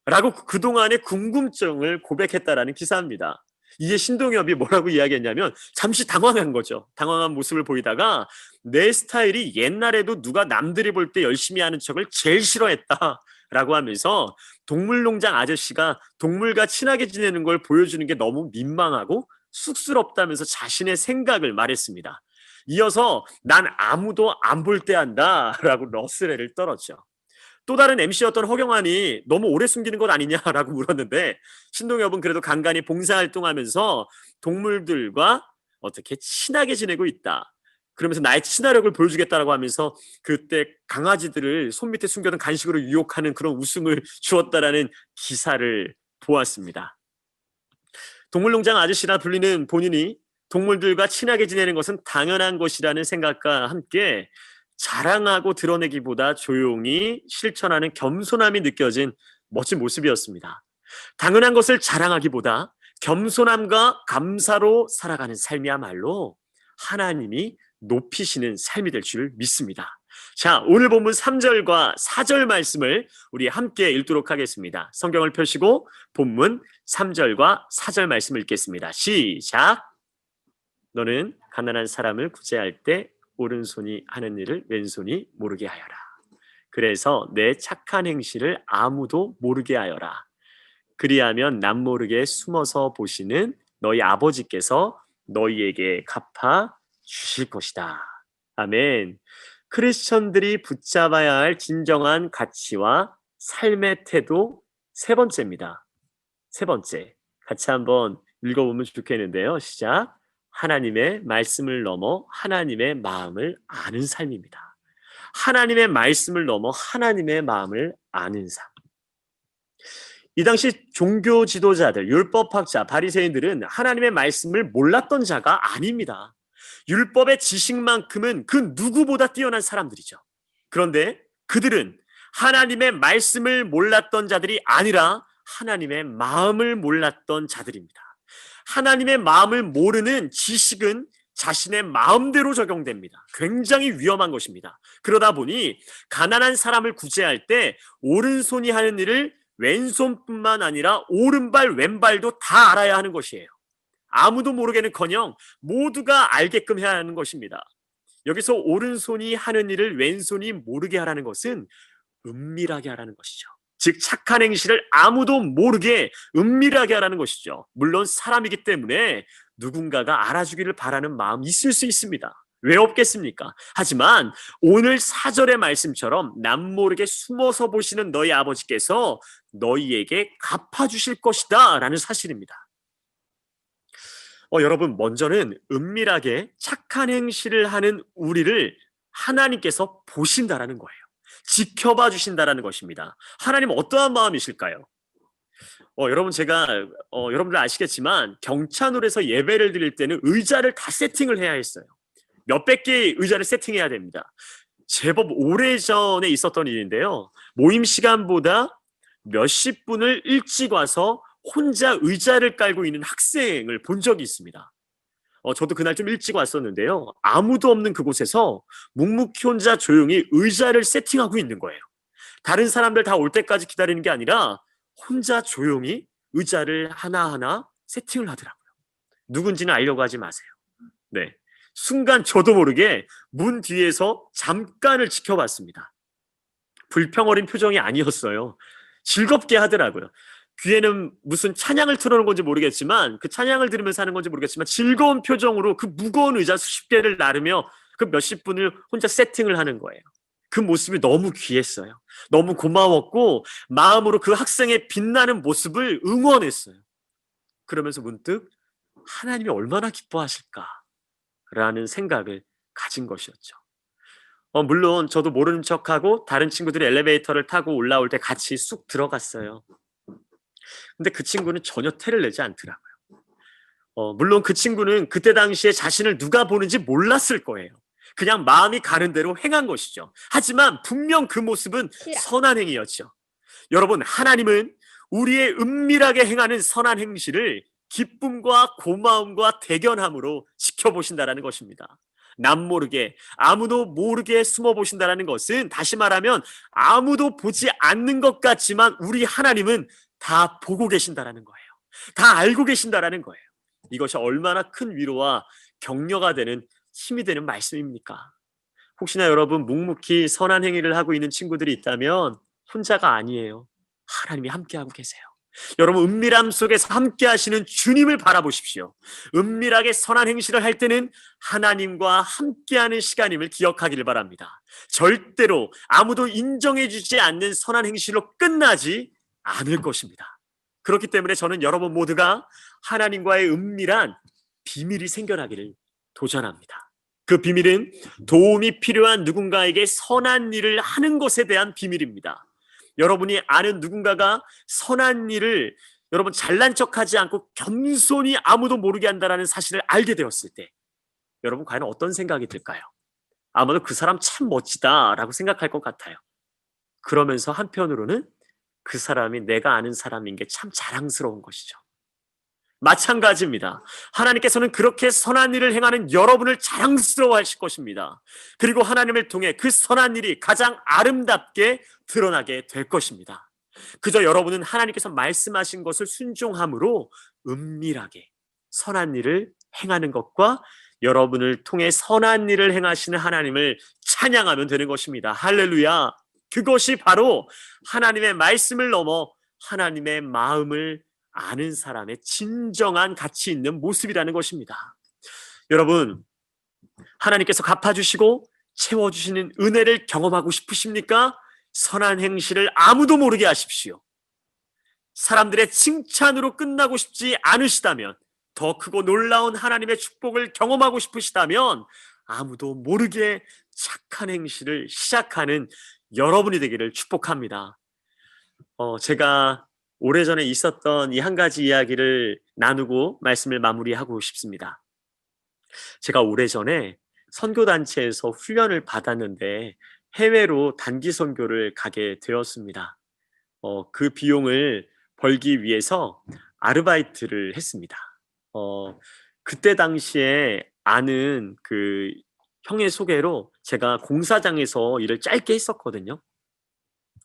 라고 그동안의 궁금증을 고백했다라는 기사입니다. 이에 신동엽이 뭐라고 이야기했냐면 잠시 당황한 거죠. 당황한 모습을 보이다가 내 스타일이 옛날에도 누가 남들이 볼 때 열심히 하는 척을 제일 싫어했다 라고 하면서 동물농장 아저씨가 동물과 친하게 지내는 걸 보여주는 게 너무 민망하고 쑥스럽다면서 자신의 생각을 말했습니다. 이어서 난 아무도 안 볼 때 한다 라고 러스레를 떨었죠. 또 다른 MC였던 허경환이 너무 오래 숨기는 것 아니냐라고 물었는데 신동엽은 그래도 간간히 봉사활동하면서 동물들과 어떻게 친하게 지내고 있다. 그러면서 나의 친화력을 보여주겠다라고 하면서 그때 강아지들을 손 밑에 숨겨둔 간식으로 유혹하는 그런 웃음을 주었다라는 기사를 보았습니다. 동물농장 아저씨라 불리는 본인이 동물들과 친하게 지내는 것은 당연한 것이라는 생각과 함께 자랑하고 드러내기보다 조용히 실천하는 겸손함이 느껴진 멋진 모습이었습니다. 당연한 것을 자랑하기보다 겸손함과 감사로 살아가는 삶이야말로 하나님이 높이시는 삶이 될 줄 믿습니다. 자, 오늘 본문 3절과 4절 말씀을 우리 함께 읽도록 하겠습니다. 성경을 펴시고 본문 3절과 4절 말씀을 읽겠습니다. 시작! 너는 가난한 사람을 구제할 때 오른손이 하는 일을 왼손이 모르게 하여라. 그래서 내 착한 행실을 아무도 모르게 하여라. 그리하면 남모르게 숨어서 보시는 너희 아버지께서 너희에게 갚아 주실 것이다. 아멘. 크리스천들이 붙잡아야 할 진정한 가치와 삶의 태도 세 번째입니다. 세 번째, 같이 한번 읽어보면 좋겠는데요. 시작. 하나님의 말씀을 넘어 하나님의 마음을 아는 삶입니다. 하나님의 말씀을 넘어 하나님의 마음을 아는 삶. 이 당시 종교 지도자들, 율법학자, 바리새인들은 하나님의 말씀을 몰랐던 자가 아닙니다. 율법의 지식만큼은 그 누구보다 뛰어난 사람들이죠. 그런데 그들은 하나님의 말씀을 몰랐던 자들이 아니라 하나님의 마음을 몰랐던 자들입니다. 하나님의 마음을 모르는 지식은 자신의 마음대로 적용됩니다. 굉장히 위험한 것입니다. 그러다 보니 가난한 사람을 구제할 때 오른손이 하는 일을 왼손뿐만 아니라 오른발 왼발도 다 알아야 하는 것이에요. 아무도 모르게는커녕 모두가 알게끔 해야 하는 것입니다. 여기서 오른손이 하는 일을 왼손이 모르게 하라는 것은 은밀하게 하라는 것이죠. 즉 착한 행실을 아무도 모르게 은밀하게 하라는 것이죠. 물론 사람이기 때문에 누군가가 알아주기를 바라는 마음이 있을 수 있습니다. 왜 없겠습니까? 하지만 오늘 4절의 말씀처럼 남모르게 숨어서 보시는 너희 아버지께서 너희에게 갚아주실 것이다 라는 사실입니다. 여러분, 먼저는 은밀하게 착한 행실을 하는 우리를 하나님께서 보신다라는 거예요. 지켜봐 주신다라는 것입니다. 하나님 어떠한 마음이실까요? 여러분, 제가 여러분들 아시겠지만 경찬홀에서 예배를 드릴 때는 의자를 다 세팅을 해야 했어요. 몇백 개의 의자를 세팅해야 됩니다. 제법 오래전에 있었던 일인데요. 모임 시간보다 몇십 분을 일찍 와서 혼자 의자를 깔고 있는 학생을 본 적이 있습니다. 저도 그날 좀 일찍 왔었는데요. 아무도 없는 그곳에서 묵묵히 혼자 조용히 의자를 세팅하고 있는 거예요. 다른 사람들 다 올 때까지 기다리는 게 아니라 혼자 조용히 의자를 하나하나 세팅을 하더라고요. 누군지는 알려고 하지 마세요. 네, 순간 저도 모르게 문 뒤에서 잠깐을 지켜봤습니다. 불평 어린 표정이 아니었어요. 즐겁게 하더라고요. 귀에는 무슨 찬양을 틀어놓은 건지 모르겠지만 그 찬양을 들으면서 하는 건지 모르겠지만 즐거운 표정으로 그 무거운 의자 수십 개를 나르며 그 몇십 분을 혼자 세팅을 하는 거예요. 그 모습이 너무 귀했어요. 너무 고마웠고 마음으로 그 학생의 빛나는 모습을 응원했어요. 그러면서 문득 하나님이 얼마나 기뻐하실까라는 생각을 가진 것이었죠. 물론 저도 모르는 척하고 다른 친구들이 엘리베이터를 타고 올라올 때 같이 쑥 들어갔어요. 근데 그 친구는 전혀 태를 내지 않더라고요. 물론 그 친구는 그때 당시에 자신을 누가 보는지 몰랐을 거예요. 그냥 마음이 가는 대로 행한 것이죠. 하지만 분명 그 모습은 선한 행위였죠. 여러분, 하나님은 우리의 은밀하게 행하는 선한 행실을 기쁨과 고마움과 대견함으로 지켜보신다라는 것입니다. 남 모르게, 아무도 모르게 숨어 보신다라는 것은, 다시 말하면 아무도 보지 않는 것 같지만 우리 하나님은 다 보고 계신다라는 거예요. 다 알고 계신다라는 거예요. 이것이 얼마나 큰 위로와 격려가 되는, 힘이 되는 말씀입니까? 혹시나 여러분 묵묵히 선한 행위를 하고 있는 친구들이 있다면 혼자가 아니에요. 하나님이 함께하고 계세요. 여러분, 은밀함 속에서 함께 하시는 주님을 바라보십시오. 은밀하게 선한 행실을 할 때는 하나님과 함께하는 시간임을 기억하기를 바랍니다. 절대로 아무도 인정해 주지 않는 선한 행실로 끝나지 않을 것입니다. 그렇기 때문에 저는 여러분 모두가 하나님과의 은밀한 비밀이 생겨나기를 도전합니다. 그 비밀은 도움이 필요한 누군가에게 선한 일을 하는 것에 대한 비밀입니다. 여러분이 아는 누군가가 선한 일을 여러분 잘난 척하지 않고 겸손히 아무도 모르게 한다는 사실을 알게 되었을 때 여러분 과연 어떤 생각이 들까요? 아마도 그 사람 참 멋지다라고 생각할 것 같아요. 그러면서 한편으로는 그 사람이 내가 아는 사람인 게 참 자랑스러운 것이죠. 마찬가지입니다. 하나님께서는 그렇게 선한 일을 행하는 여러분을 자랑스러워하실 것입니다. 그리고 하나님을 통해 그 선한 일이 가장 아름답게 드러나게 될 것입니다. 그저 여러분은 하나님께서 말씀하신 것을 순종함으로 은밀하게 선한 일을 행하는 것과 여러분을 통해 선한 일을 행하시는 하나님을 찬양하면 되는 것입니다. 할렐루야! 그것이 바로 하나님의 말씀을 넘어 하나님의 마음을 아는 사람의 진정한 가치 있는 모습이라는 것입니다. 여러분, 하나님께서 갚아주시고 채워주시는 은혜를 경험하고 싶으십니까? 선한 행실을 아무도 모르게 하십시오. 사람들의 칭찬으로 끝나고 싶지 않으시다면, 더 크고 놀라운 하나님의 축복을 경험하고 싶으시다면 아무도 모르게 착한 행실을 시작하는 여러분이 되기를 축복합니다. 제가 오래전에 있었던 이 한 가지 이야기를 나누고 말씀을 마무리하고 싶습니다. 제가 오래전에 선교단체에서 훈련을 받았는데 해외로 단기 선교를 가게 되었습니다. 그 비용을 벌기 위해서 아르바이트를 했습니다. 그때 당시에 아는 그 형의 소개로 제가 공사장에서 일을 짧게 했었거든요.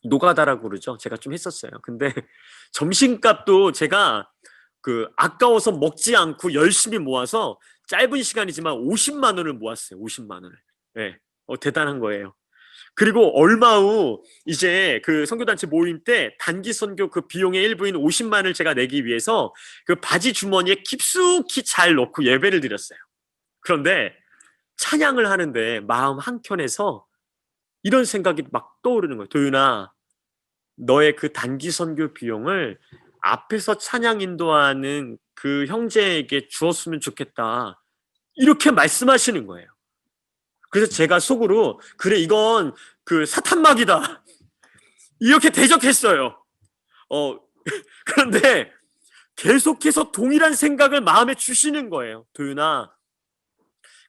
노가다라고 그러죠. 제가 좀 했었어요. 근데 점심값도 제가 아까워서 먹지 않고 열심히 모아서 짧은 시간이지만 50만 원을 모았어요. 50만 원을. 네, 대단한 거예요. 그리고 얼마 후 이제 그 선교단체 모임 때 단기 선교 그 비용의 일부인 50만 원을 제가 내기 위해서 그 바지 주머니에 깊숙이 잘 넣고 예배를 드렸어요. 그런데 찬양을 하는데 마음 한켠에서 이런 생각이 막 떠오르는 거예요. 도윤아, 너의 그 단기 선교 비용을 앞에서 찬양 인도하는 그 형제에게 주었으면 좋겠다. 이렇게 말씀하시는 거예요. 그래서 제가 속으로 그래, 이건 그 사탄막이다. 이렇게 대적했어요. 그런데 계속해서 동일한 생각을 마음에 주시는 거예요. 도윤아,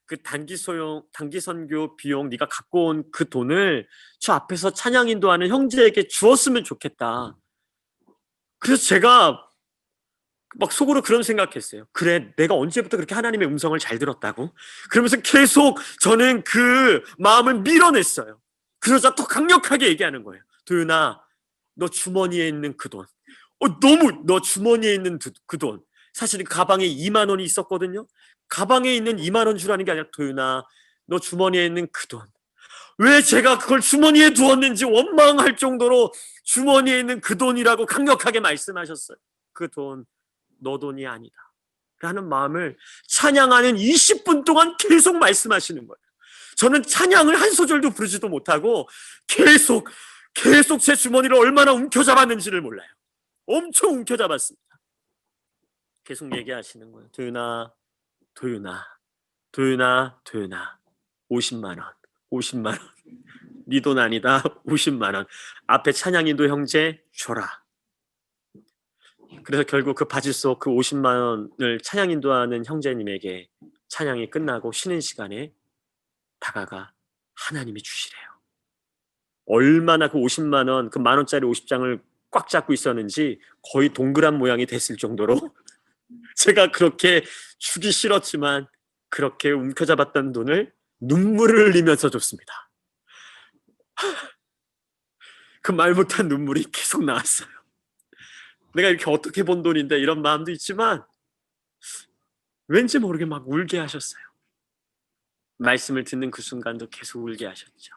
그 단기 선교 비용 네가 갖고 온 그 돈을 저 앞에서 찬양 인도하는 형제에게 주었으면 좋겠다. 그래서 제가 막 속으로 그런 생각했어요. 그래, 내가 언제부터 그렇게 하나님의 음성을 잘 들었다고? 그러면서 계속 저는 그 마음을 밀어냈어요. 그러자 더 강력하게 얘기하는 거예요. 도윤아, 너 주머니에 있는 그 돈, 너무 너 주머니에 있는 그 돈, 사실 가방에 2만 원이 있었거든요. 가방에 있는 2만 원 주라는 게 아니라 도윤아, 너 주머니에 있는 그 돈, 왜 제가 그걸 주머니에 두었는지 원망할 정도로 주머니에 있는 그 돈이라고 강력하게 말씀하셨어요. 그 돈 너 돈이 아니다 라는 마음을 찬양하는 20분 동안 계속 말씀하시는 거예요. 저는 찬양을 한 소절도 부르지도 못하고 계속 제 주머니를 얼마나 움켜잡았는지를 몰라요. 엄청 움켜잡았습니다. 계속 얘기하시는 거예요. 도윤아 50만 원 네 돈 아니다. 50만 원 앞에 찬양인도 형제 줘라. 그래서 결국 그 바지 속 그 50만 원을 찬양 인도하는 형제님에게 찬양이 끝나고 쉬는 시간에 다가가 하나님이 주시래요. 얼마나 그 50만 원, 그 만 원짜리 50장을 꽉 잡고 있었는지 거의 동그란 모양이 됐을 정도로 제가 그렇게 주기 싫었지만 그렇게 움켜잡았던 돈을 눈물을 흘리면서 줬습니다. 그 말 못한 눈물이 계속 나왔어요. 내가 이렇게 어떻게 번 돈인데, 이런 마음도 있지만 왠지 모르게 막 울게 하셨어요. 말씀을 듣는 그 순간도 계속 울게 하셨죠.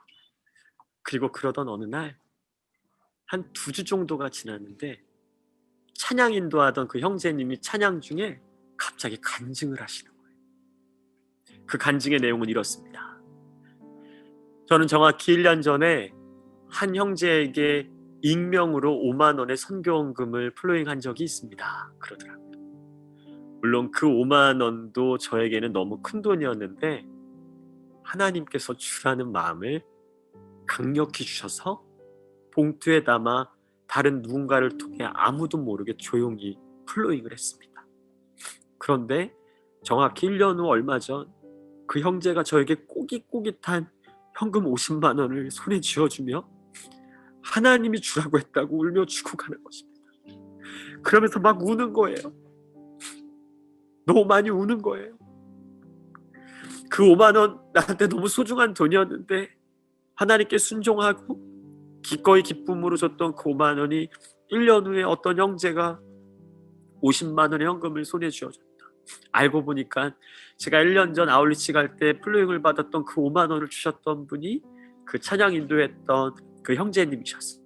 그리고 그러던 어느 날 한 2주 정도가 지났는데 찬양 인도하던 그 형제님이 찬양 중에 갑자기 간증을 하시는 거예요. 그 간증의 내용은 이렇습니다. 저는 정확히 1년 전에 한 형제에게 익명으로 5만 원의 선교원금을 플로잉한 적이 있습니다. 그러더라고요. 물론 그 5만 원도 저에게는 너무 큰 돈이었는데 하나님께서 주라는 마음을 강력히 주셔서 봉투에 담아 다른 누군가를 통해 아무도 모르게 조용히 플로잉을 했습니다. 그런데 정확히 1년 후 얼마 전 그 형제가 저에게 꼬깃꼬깃한 현금 50만 원을 손에 쥐어주며 하나님이 주라고 했다고 울며 주고 가는 것입니다. 그러면서 막 우는 거예요. 너무 많이 우는 거예요. 그 5만 원 나한테 너무 소중한 돈이었는데 하나님께 순종하고 기꺼이 기쁨으로 줬던 그 5만 원이 1년 후에 어떤 형제가 50만 원의 현금을 손에 쥐어줬다. 알고 보니까 제가 1년 전 아울리치 갈 때 플로잉을 받았던 그 5만 원을 주셨던 분이 그 찬양 인도했던 그 형제님이셨어요.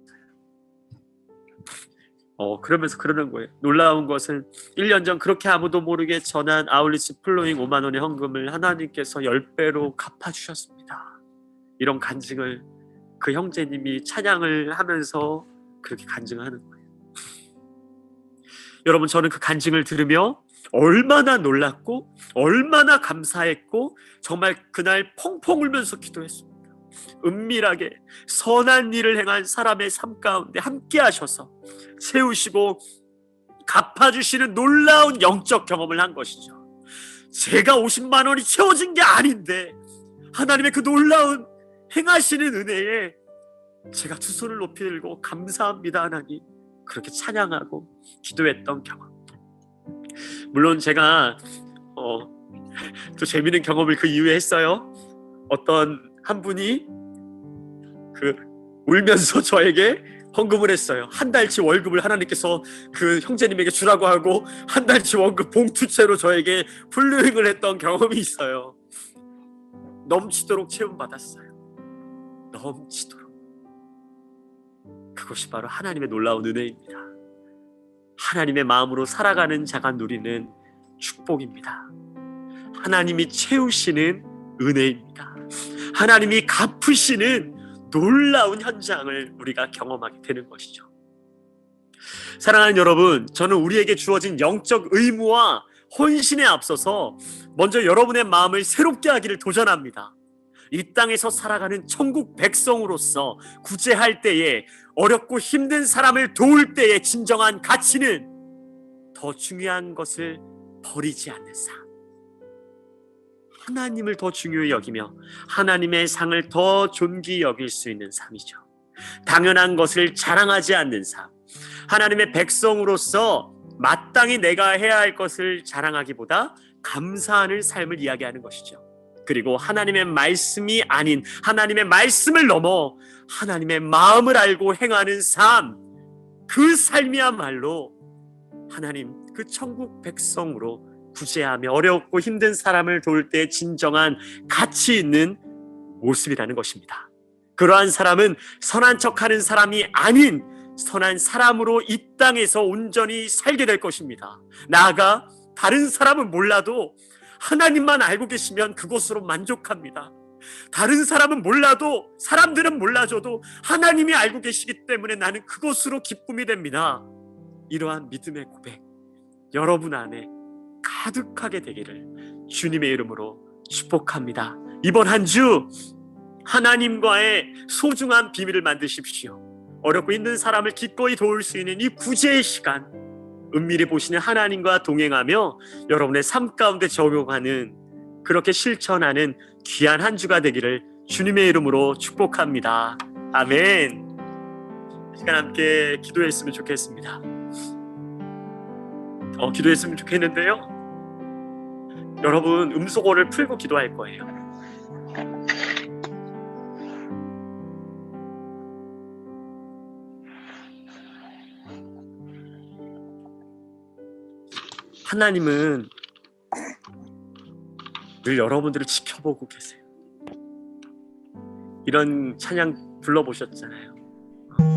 그러면서 그러는 거예요. 놀라운 것은 1년 전 그렇게 아무도 모르게 전한 아울리치 플로잉 5만 원의 현금을 하나님께서 10배로 갚아주셨습니다. 이런 간증을 그 형제님이 찬양을 하면서 그렇게 간증하는 거예요. 여러분, 저는 그 간증을 들으며 얼마나 놀랐고 얼마나 감사했고 정말 그날 펑펑 울면서 기도했습니다. 은밀하게 선한 일을 행한 사람의 삶 가운데 함께 하셔서 세우시고 갚아주시는 놀라운 영적 경험을 한 것이죠. 제가 50만 원이 채워진 게 아닌데 하나님의 그 놀라운 행하시는 은혜에 제가 두 손을 높이 들고 감사합니다 하나님, 그렇게 찬양하고 기도했던 경험. 물론 제가 또 재미있는 경험을 그 이후에 했어요. 어떤 한 분이 울면서 저에게 헌금을 했어요. 한 달치 월급을 하나님께서 그 형제님에게 주라고 하고 한 달치 월급 봉투채로 저에게 플로잉을 했던 경험이 있어요. 넘치도록 채움받았어요. 넘치도록. 그것이 바로 하나님의 놀라운 은혜입니다. 하나님의 마음으로 살아가는 자가 누리는 축복입니다. 하나님이 채우시는 은혜입니다. 하나님이 갚으시는 놀라운 현장을 우리가 경험하게 되는 것이죠. 사랑하는 여러분, 저는 우리에게 주어진 영적 의무와 헌신에 앞서서 먼저 여러분의 마음을 새롭게 하기를 도전합니다. 이 땅에서 살아가는 천국 백성으로서 구제할 때에, 어렵고 힘든 사람을 도울 때의 진정한 가치는 더 중요한 것을 버리지 않는 삶, 하나님을 더 중요히 여기며 하나님의 상을 더 존귀히 여길 수 있는 삶이죠. 당연한 것을 자랑하지 않는 삶, 하나님의 백성으로서 마땅히 내가 해야 할 것을 자랑하기보다 감사하는 삶을 이야기하는 것이죠. 그리고 하나님의 말씀이 아닌 하나님의 말씀을 넘어 하나님의 마음을 알고 행하는 삶, 그 삶이야말로 하나님 그 천국 백성으로 구제하며 어렵고 힘든 사람을 도울 때 진정한 가치 있는 모습이라는 것입니다. 그러한 사람은 선한 척하는 사람이 아닌 선한 사람으로 이 땅에서 온전히 살게 될 것입니다. 나아가 다른 사람은 몰라도 하나님만 알고 계시면 그것으로 만족합니다. 다른 사람은 몰라도, 사람들은 몰라줘도 하나님이 알고 계시기 때문에 나는 그것으로 기쁨이 됩니다. 이러한 믿음의 고백 여러분 안에 가득하게 되기를 주님의 이름으로 축복합니다. 이번 한 주 하나님과의 소중한 비밀을 만드십시오. 어렵고 힘든 사람을 기꺼이 도울 수 있는 이 구제의 시간, 은밀히 보시는 하나님과 동행하며 여러분의 삶 가운데 적용하는, 그렇게 실천하는 귀한 한 주가 되기를 주님의 이름으로 축복합니다. 아멘. 이 시간 함께 기도했으면 좋겠습니다. 더 기도했으면 좋겠는데요. 여러분 음소거를 풀고 기도할 거예요. 하나님은 늘 여러분들을 지켜보고 계세요. 이런 찬양 불러보셨잖아요.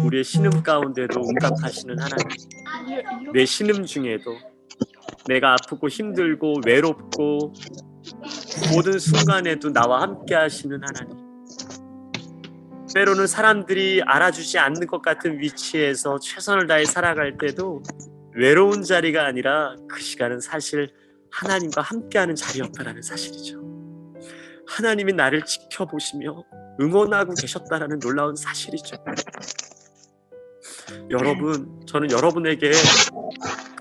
우리의 신음 가운데도 응답하시는 하나님. 내 신음 중에도 내가 아프고 힘들고 외롭고 모든 순간에도 나와 함께 하시는 하나님. 때로는 사람들이 알아주지 않는 것 같은 위치에서 최선을 다해 살아갈 때도 외로운 자리가 아니라 그 시간은 사실 하나님과 함께하는 자리였다라는 사실이죠. 하나님이 나를 지켜보시며 응원하고 계셨다라는 놀라운 사실이죠. 여러분, 저는 여러분에게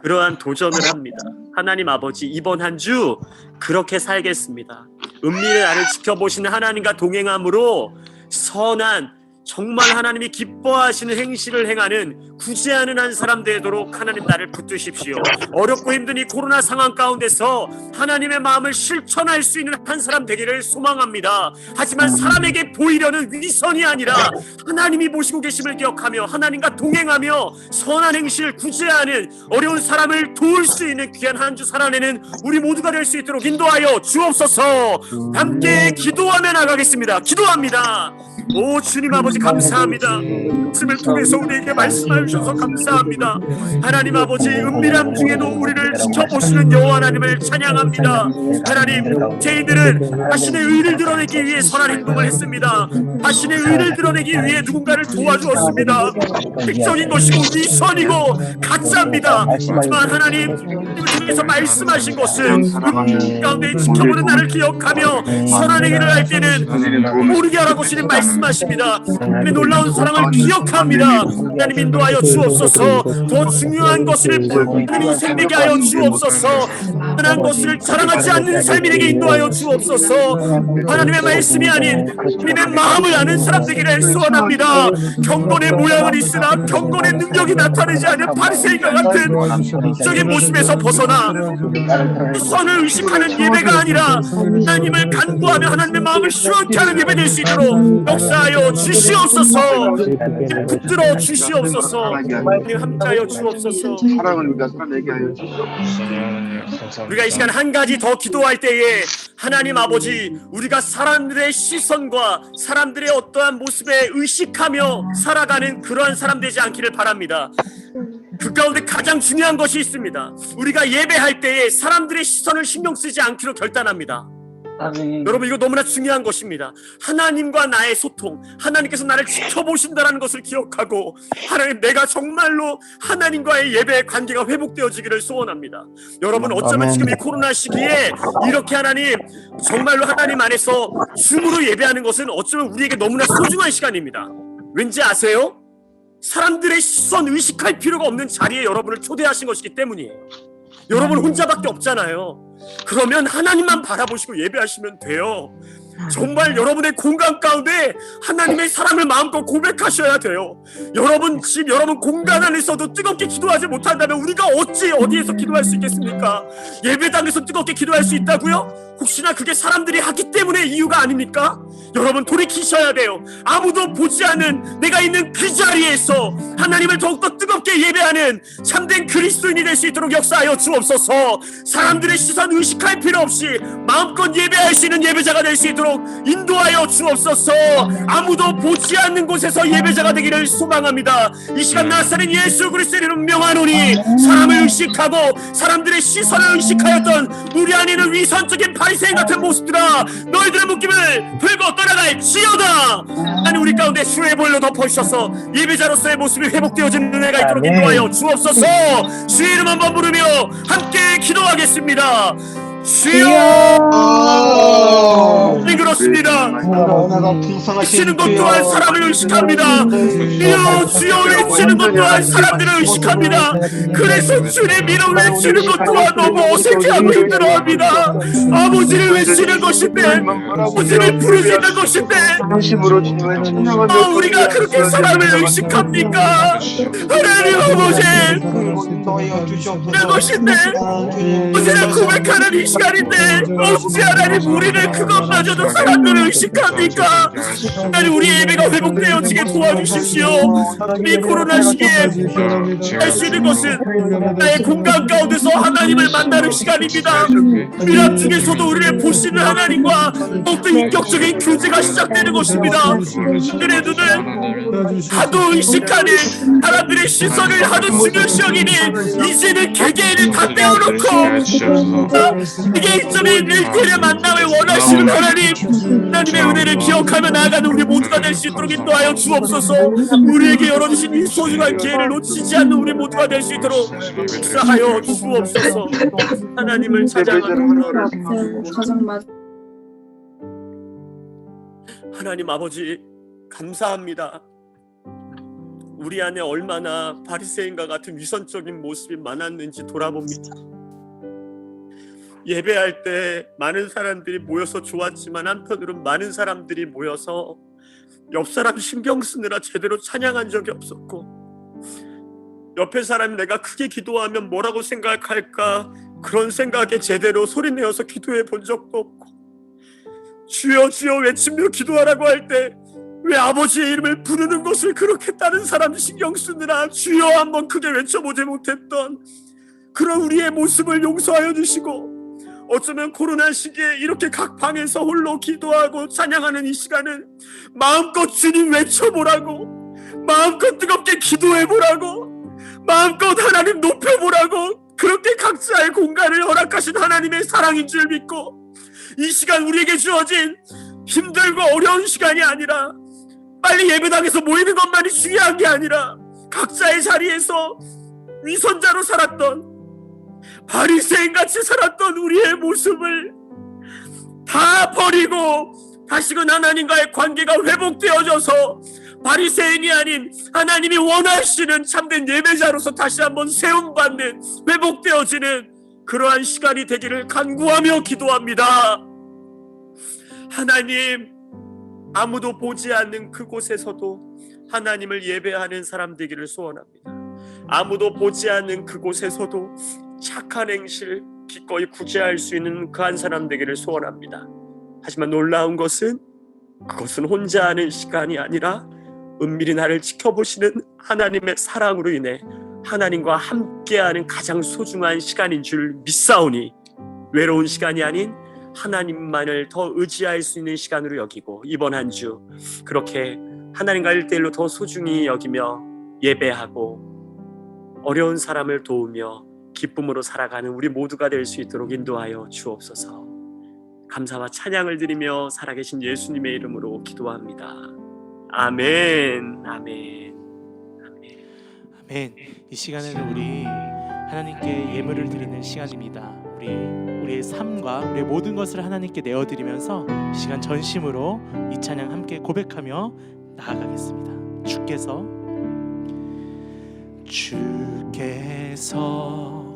그러한 도전을 합니다. 하나님 아버지, 이번 한 주 그렇게 살겠습니다. 은밀히 나를 지켜보시는 하나님과 동행함으로 선한, 정말 하나님이 기뻐하시는 행실을 행하는 구제하는 한 사람 되도록 하나님 나를 붙드십시오. 어렵고 힘든 이 코로나 상황 가운데서 하나님의 마음을 실천할 수 있는 한 사람 되기를 소망합니다. 하지만 사람에게 보이려는 위선이 아니라 하나님이 보시고 계심을 기억하며 하나님과 동행하며 선한 행실 구제하는 어려운 사람을 도울 수 있는 귀한 한 주 살아내는 우리 모두가 될 수 있도록 인도하여 주옵소서. 함께 기도하며 나가겠습니다. 기도합니다. 오 주님 아버지 감사합니다. 말씀을 통해서 우리에게 말씀해 주셔서 감사합니다. 하나님 아버지 은밀함 중에도 우리를 지켜보시는 여호와 하나님을 찬양합니다. 하나님 저희들은 자신의 의를 드러내기 위해 선한 행동을 했습니다. 자신의 의를 드러내기 위해 누군가를 도와주었습니다. 획적인 것이고 위선이고 가짜입니다. 하지만 하나님 통해서 말씀하신 것은 가운데 지켜보는 나를 기억하며 선한 행위를 할 때는 모르게 하라고 주님 말씀하십니다. 하나님의 놀라운 사랑을 기억합니다. 하나님 인도하여 주옵소서. 더 중요한 것을 보는 인생 되게 하여 주옵소서. 흔한 것을 자랑하지 않는 삶에게 인도하여 주옵소서. 하나님의 말씀이 아닌 하나님의 마음을 아는 사람 되기를 소원합니다. 경건의 모양은 있으나 경건의 능력이 나타나지 않는 바리새인과 같은 적인 모습에서 벗어나 선을 의식하는 예배가 아니라 하나님을 간구하며 하나님의 마음을 시원케 하는 예배 될 수 있도록 역사하여 주시옵소서. 붙들어 주시옵소서. 하나님 함께하여 주옵소서. 사랑을 위해 살아내게 하여 주옵소서. 우리가 이 시간 한 가지 더 기도할 때에 하나님 아버지 우리가 사람들의 시선과 사람들의 어떠한 모습에 의식하며 살아가는 그러한 사람 되지 않기를 바랍니다. 그 가운데 가장 중요한 것이 있습니다. 우리가 예배할 때에 사람들의 시선을 신경 쓰지 않기로 결단합니다. 여러분 이거 너무나 중요한 것입니다. 하나님과 나의 소통, 하나님께서 나를 지켜보신다는 것을 기억하고 하나님 내가 정말로 하나님과의 예배의 관계가 회복되어지기를 소원합니다. 여러분 어쩌면 지금 이 코로나 시기에 이렇게 하나님 정말로 하나님 안에서 줌으로 예배하는 것은 어쩌면 우리에게 너무나 소중한 시간입니다. 왠지 아세요? 사람들의 시선 의식할 필요가 없는 자리에 여러분을 초대하신 것이기 때문이에요. 여러분 혼자밖에 없잖아요. 그러면 하나님만 바라보시고 예배하시면 돼요. 정말 여러분의 공간 가운데 하나님의 사랑을 마음껏 고백하셔야 돼요. 여러분 집 여러분 공간 안에서도 뜨겁게 기도하지 못한다면 우리가 어디에서 기도할 수 있겠습니까? 예배당에서 뜨겁게 기도할 수 있다고요? 혹시나 그게 사람들이 하기 때문에 이유가 아닙니까? 여러분 돌이키셔야 돼요. 아무도 보지 않는 내가 있는 그 자리에서 하나님을 더욱더 뜨겁게 예배하는 참된 그리스도인이 될 수 있도록 역사하여 주옵소서. 사람들의 시선 의식할 필요 없이 마음껏 예배할 수 있는 예배자가 될 수 있도록 인도하여 주옵소서. 아무도 보지 않는 곳에서 예배자가 되기를 소망합니다. 이 시간 나사렛 예수 그리스도의 이름 명하노니 사람을 의식하고 사람들의 시선을 의식하였던 우리 안에는 위선적인 바리새인 같은 모습들아 너희들의 묶임을 풀고 떠나갈지어다. 하나님 우리 가운데 주의 보혈로 덮어주셔서 예배자로서의 모습이 회복되어지는 은혜가 있도록 인도하여 주옵소서. 주의 이름 한번 부르며 함께 기도하겠습니다. 주여! 네, 그렇습니다. 외치는 것 또한 사람을 의식합니다. 이여 주여 외치는 것 또한 사람들을 의식합니다. 그래서 주님 이름 외치는 것 또한 너무 어색해하고 힘들어합니다. 아버지를 외치는 것인데, 아버지를 부르짖는 것인데, 우리가 그렇게 사람을 의식합니까? 하나님 아버지, 그것인데 아버지를 고백하는 이 시간인데 어찌 하나님 우리는 그것마저도 사람들을 의식합니까? 하나님 우리 예배가 회복되어지게 도와주십시오. 이 코로나 시기에 할 수 있는 것은 나의 공간 가운데서 하나님을 만나는 시간입니다. 미랍 중에서도 우리를 보시는 하나님과 더욱더 인격적인 교제가 시작되는 것입니다. 그들의 눈은 하도 의식하니 사람들의 시선을 하도 중요시 여기니 이제는 개개인을 다 떼어놓고 개개인적인 일대의 만남을 원하시는 하나님, 하나님의 은혜를 기억하며 나아가는 우리 모두가 될 수 있도록 인도하여 주옵소서. 우리에게 열어주신 이 소중한 기회를 놓치지 않는 우리 모두가 될 수 있도록 역사하여 주옵소서. 하나님을 찬양하는 하나님 아버지 감사합니다. 우리 안에 얼마나 바리새인과 같은 위선적인 모습이 많았는지 돌아봅니다. 예배할 때 많은 사람들이 모여서 좋았지만 한편으로는 많은 사람들이 모여서 옆 사람 신경 쓰느라 제대로 찬양한 적이 없었고, 옆에 사람이 내가 크게 기도하면 뭐라고 생각할까 그런 생각에 제대로 소리내어서 기도해 본 적도 없고, 주여 주여 외치며 기도하라고 할 때 왜 아버지의 이름을 부르는 것을 그렇게 다른 사람 신경 쓰느라 주여 한번 크게 외쳐보지 못했던 그런 우리의 모습을 용서하여 주시고, 어쩌면 코로나 시기에 이렇게 각 방에서 홀로 기도하고 찬양하는 이 시간은 마음껏 주님 외쳐보라고, 마음껏 뜨겁게 기도해보라고, 마음껏 하나님 높여보라고, 그렇게 각자의 공간을 허락하신 하나님의 사랑인 줄 믿고, 이 시간 우리에게 주어진 힘들고 어려운 시간이 아니라 빨리 예배당에서 모이는 것만이 중요한 게 아니라 각자의 자리에서 위선자로 살았던, 바리새인같이 살았던 우리의 모습을 다 버리고 다시금 하나님과의 관계가 회복되어져서 바리새인이 아닌 하나님이 원하시는 참된 예배자로서 다시 한번 세움받는, 회복되어지는 그러한 시간이 되기를 간구하며 기도합니다. 하나님, 아무도 보지 않는 그곳에서도 하나님을 예배하는 사람 되기를 소원합니다. 아무도 보지 않는 그곳에서도 착한 행실 기꺼이 구제할 수 있는 그 한 사람 되기를 소원합니다. 하지만 놀라운 것은 그것은 혼자 하는 시간이 아니라 은밀히 나를 지켜보시는 하나님의 사랑으로 인해 하나님과 함께하는 가장 소중한 시간인 줄 믿사오니, 외로운 시간이 아닌 하나님만을 더 의지할 수 있는 시간으로 여기고, 이번 한 주 그렇게 하나님과 1대1로 더 소중히 여기며 예배하고 어려운 사람을 도우며 기쁨으로 살아가는 우리 모두가 될 수 있도록 인도하여 주옵소서. 감사와 찬양을 드리며 살아계신 예수님의 이름으로 기도합니다. 아멘. 아멘. 아멘. 이 시간에는 우리 하나님께 예물을 드리는 시간입니다. 우리의 삶과 우리의 모든 것을 하나님께 내어드리면서 이 시간 전심으로 이 찬양 함께 고백하며 나아가겠습니다. 주께서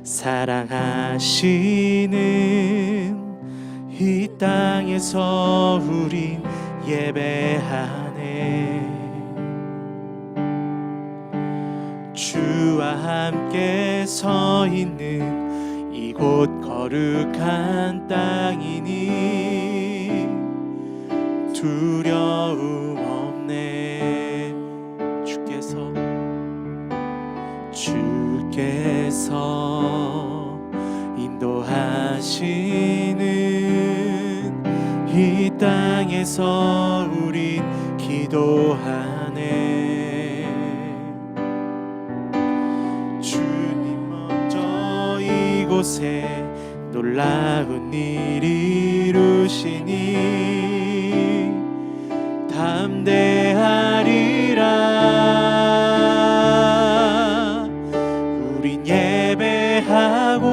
사랑하시는 이 땅에서 우린 예배하네. 주와 함께 서 있는 이곳 거룩한 땅이니 두려움 없네. 주께서 인도하시는 이 땅에서 우린 기도하네. 주님 먼저 이곳에 놀라운 일 이루시니 담대하리라. 우린 예배하고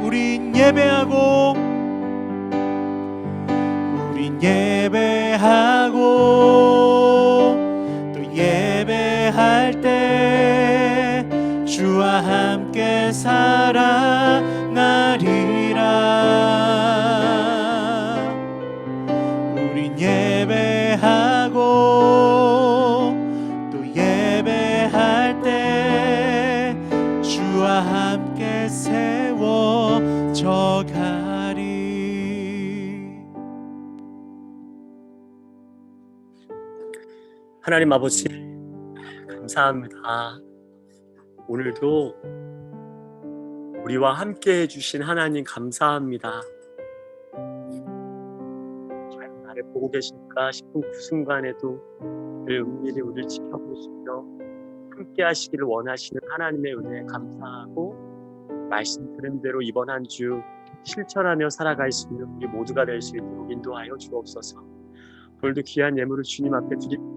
우린 예배하고 또 예배할 때 주와 함께 살아나리라. 우린 예배하고 또 예배할 때 주와 함께 세워져 가리. 하나님 아버지 감사합니다. 오늘도 우리와 함께 해주신 하나님 감사합니다. 과연 나를 보고 계실까 싶은 그 순간에도 늘 은밀히 우리를 지켜보시며 함께 하시기를 원하시는 하나님의 은혜에 감사하고 말씀 들은 대로 이번 한 주 실천하며 살아갈 수 있는 우리 모두가 될 수 있도록 인도하여 주옵소서. 오늘도 귀한 예물을 주님 앞에 드립니다.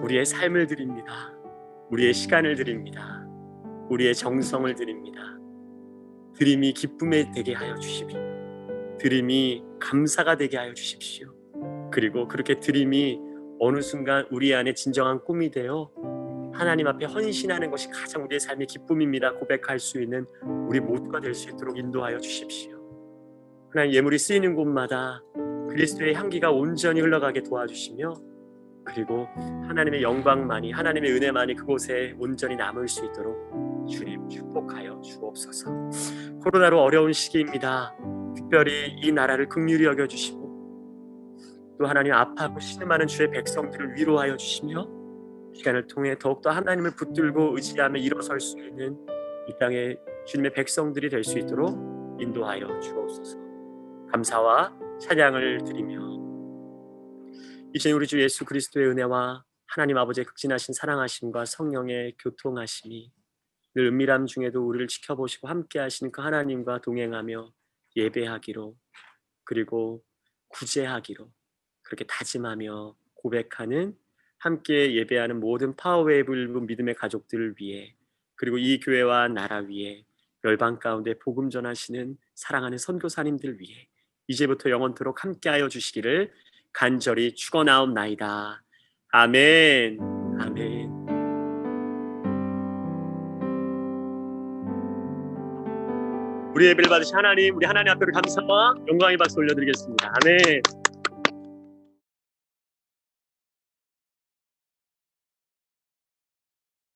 우리의 삶을 드립니다. 우리의 시간을 드립니다. 우리의 정성을 드립니다. 드림이 기쁨에 되게 하여 주십시오. 드림이 감사가 되게 하여 주십시오. 그리고 그렇게 드림이 어느 순간 우리 안에 진정한 꿈이 되어 하나님 앞에 헌신하는 것이 가장 우리의 삶의 기쁨입니다. 고백할 수 있는 우리 모두가 될 수 있도록 인도하여 주십시오. 하나님, 예물이 쓰이는 곳마다 그리스도의 향기가 온전히 흘러가게 도와주시며, 그리고 하나님의 영광만이, 하나님의 은혜만이 그곳에 온전히 남을 수 있도록 주님 축복하여 주옵소서. 코로나로 어려운 시기입니다. 특별히 이 나라를 긍휼히 여겨주시고 또 하나님 아파하고 신음하는 주의 백성들을 위로하여 주시며 시간을 통해 더욱더 하나님을 붙들고 의지하며 일어설 수 있는 이 땅의 주님의 백성들이 될 수 있도록 인도하여 주옵소서. 감사와 찬양을 드리며 이제 우리 주 예수 그리스도의 은혜와 하나님 아버지의 극진하신 사랑하심과 성령의 교통하심이 늘 은밀함 중에도 우리를 지켜보시고 함께 하시는 그 하나님과 동행하며 예배하기로, 그리고 구제하기로 그렇게 다짐하며 고백하는, 함께 예배하는 모든 파워웨이브 믿음의 가족들을 위해, 그리고 이 교회와 나라 위에, 열방 가운데 복음 전하시는 사랑하는 선교사님들 위해 이제부터 영원토록 함께하여 주시기를 간절히 축원하옵나이다. 아멘. 아멘. 우리 예배를 받으신 하나님, 우리 하나님 앞에 감사와 영광의 박수 올려드리겠습니다. 아멘.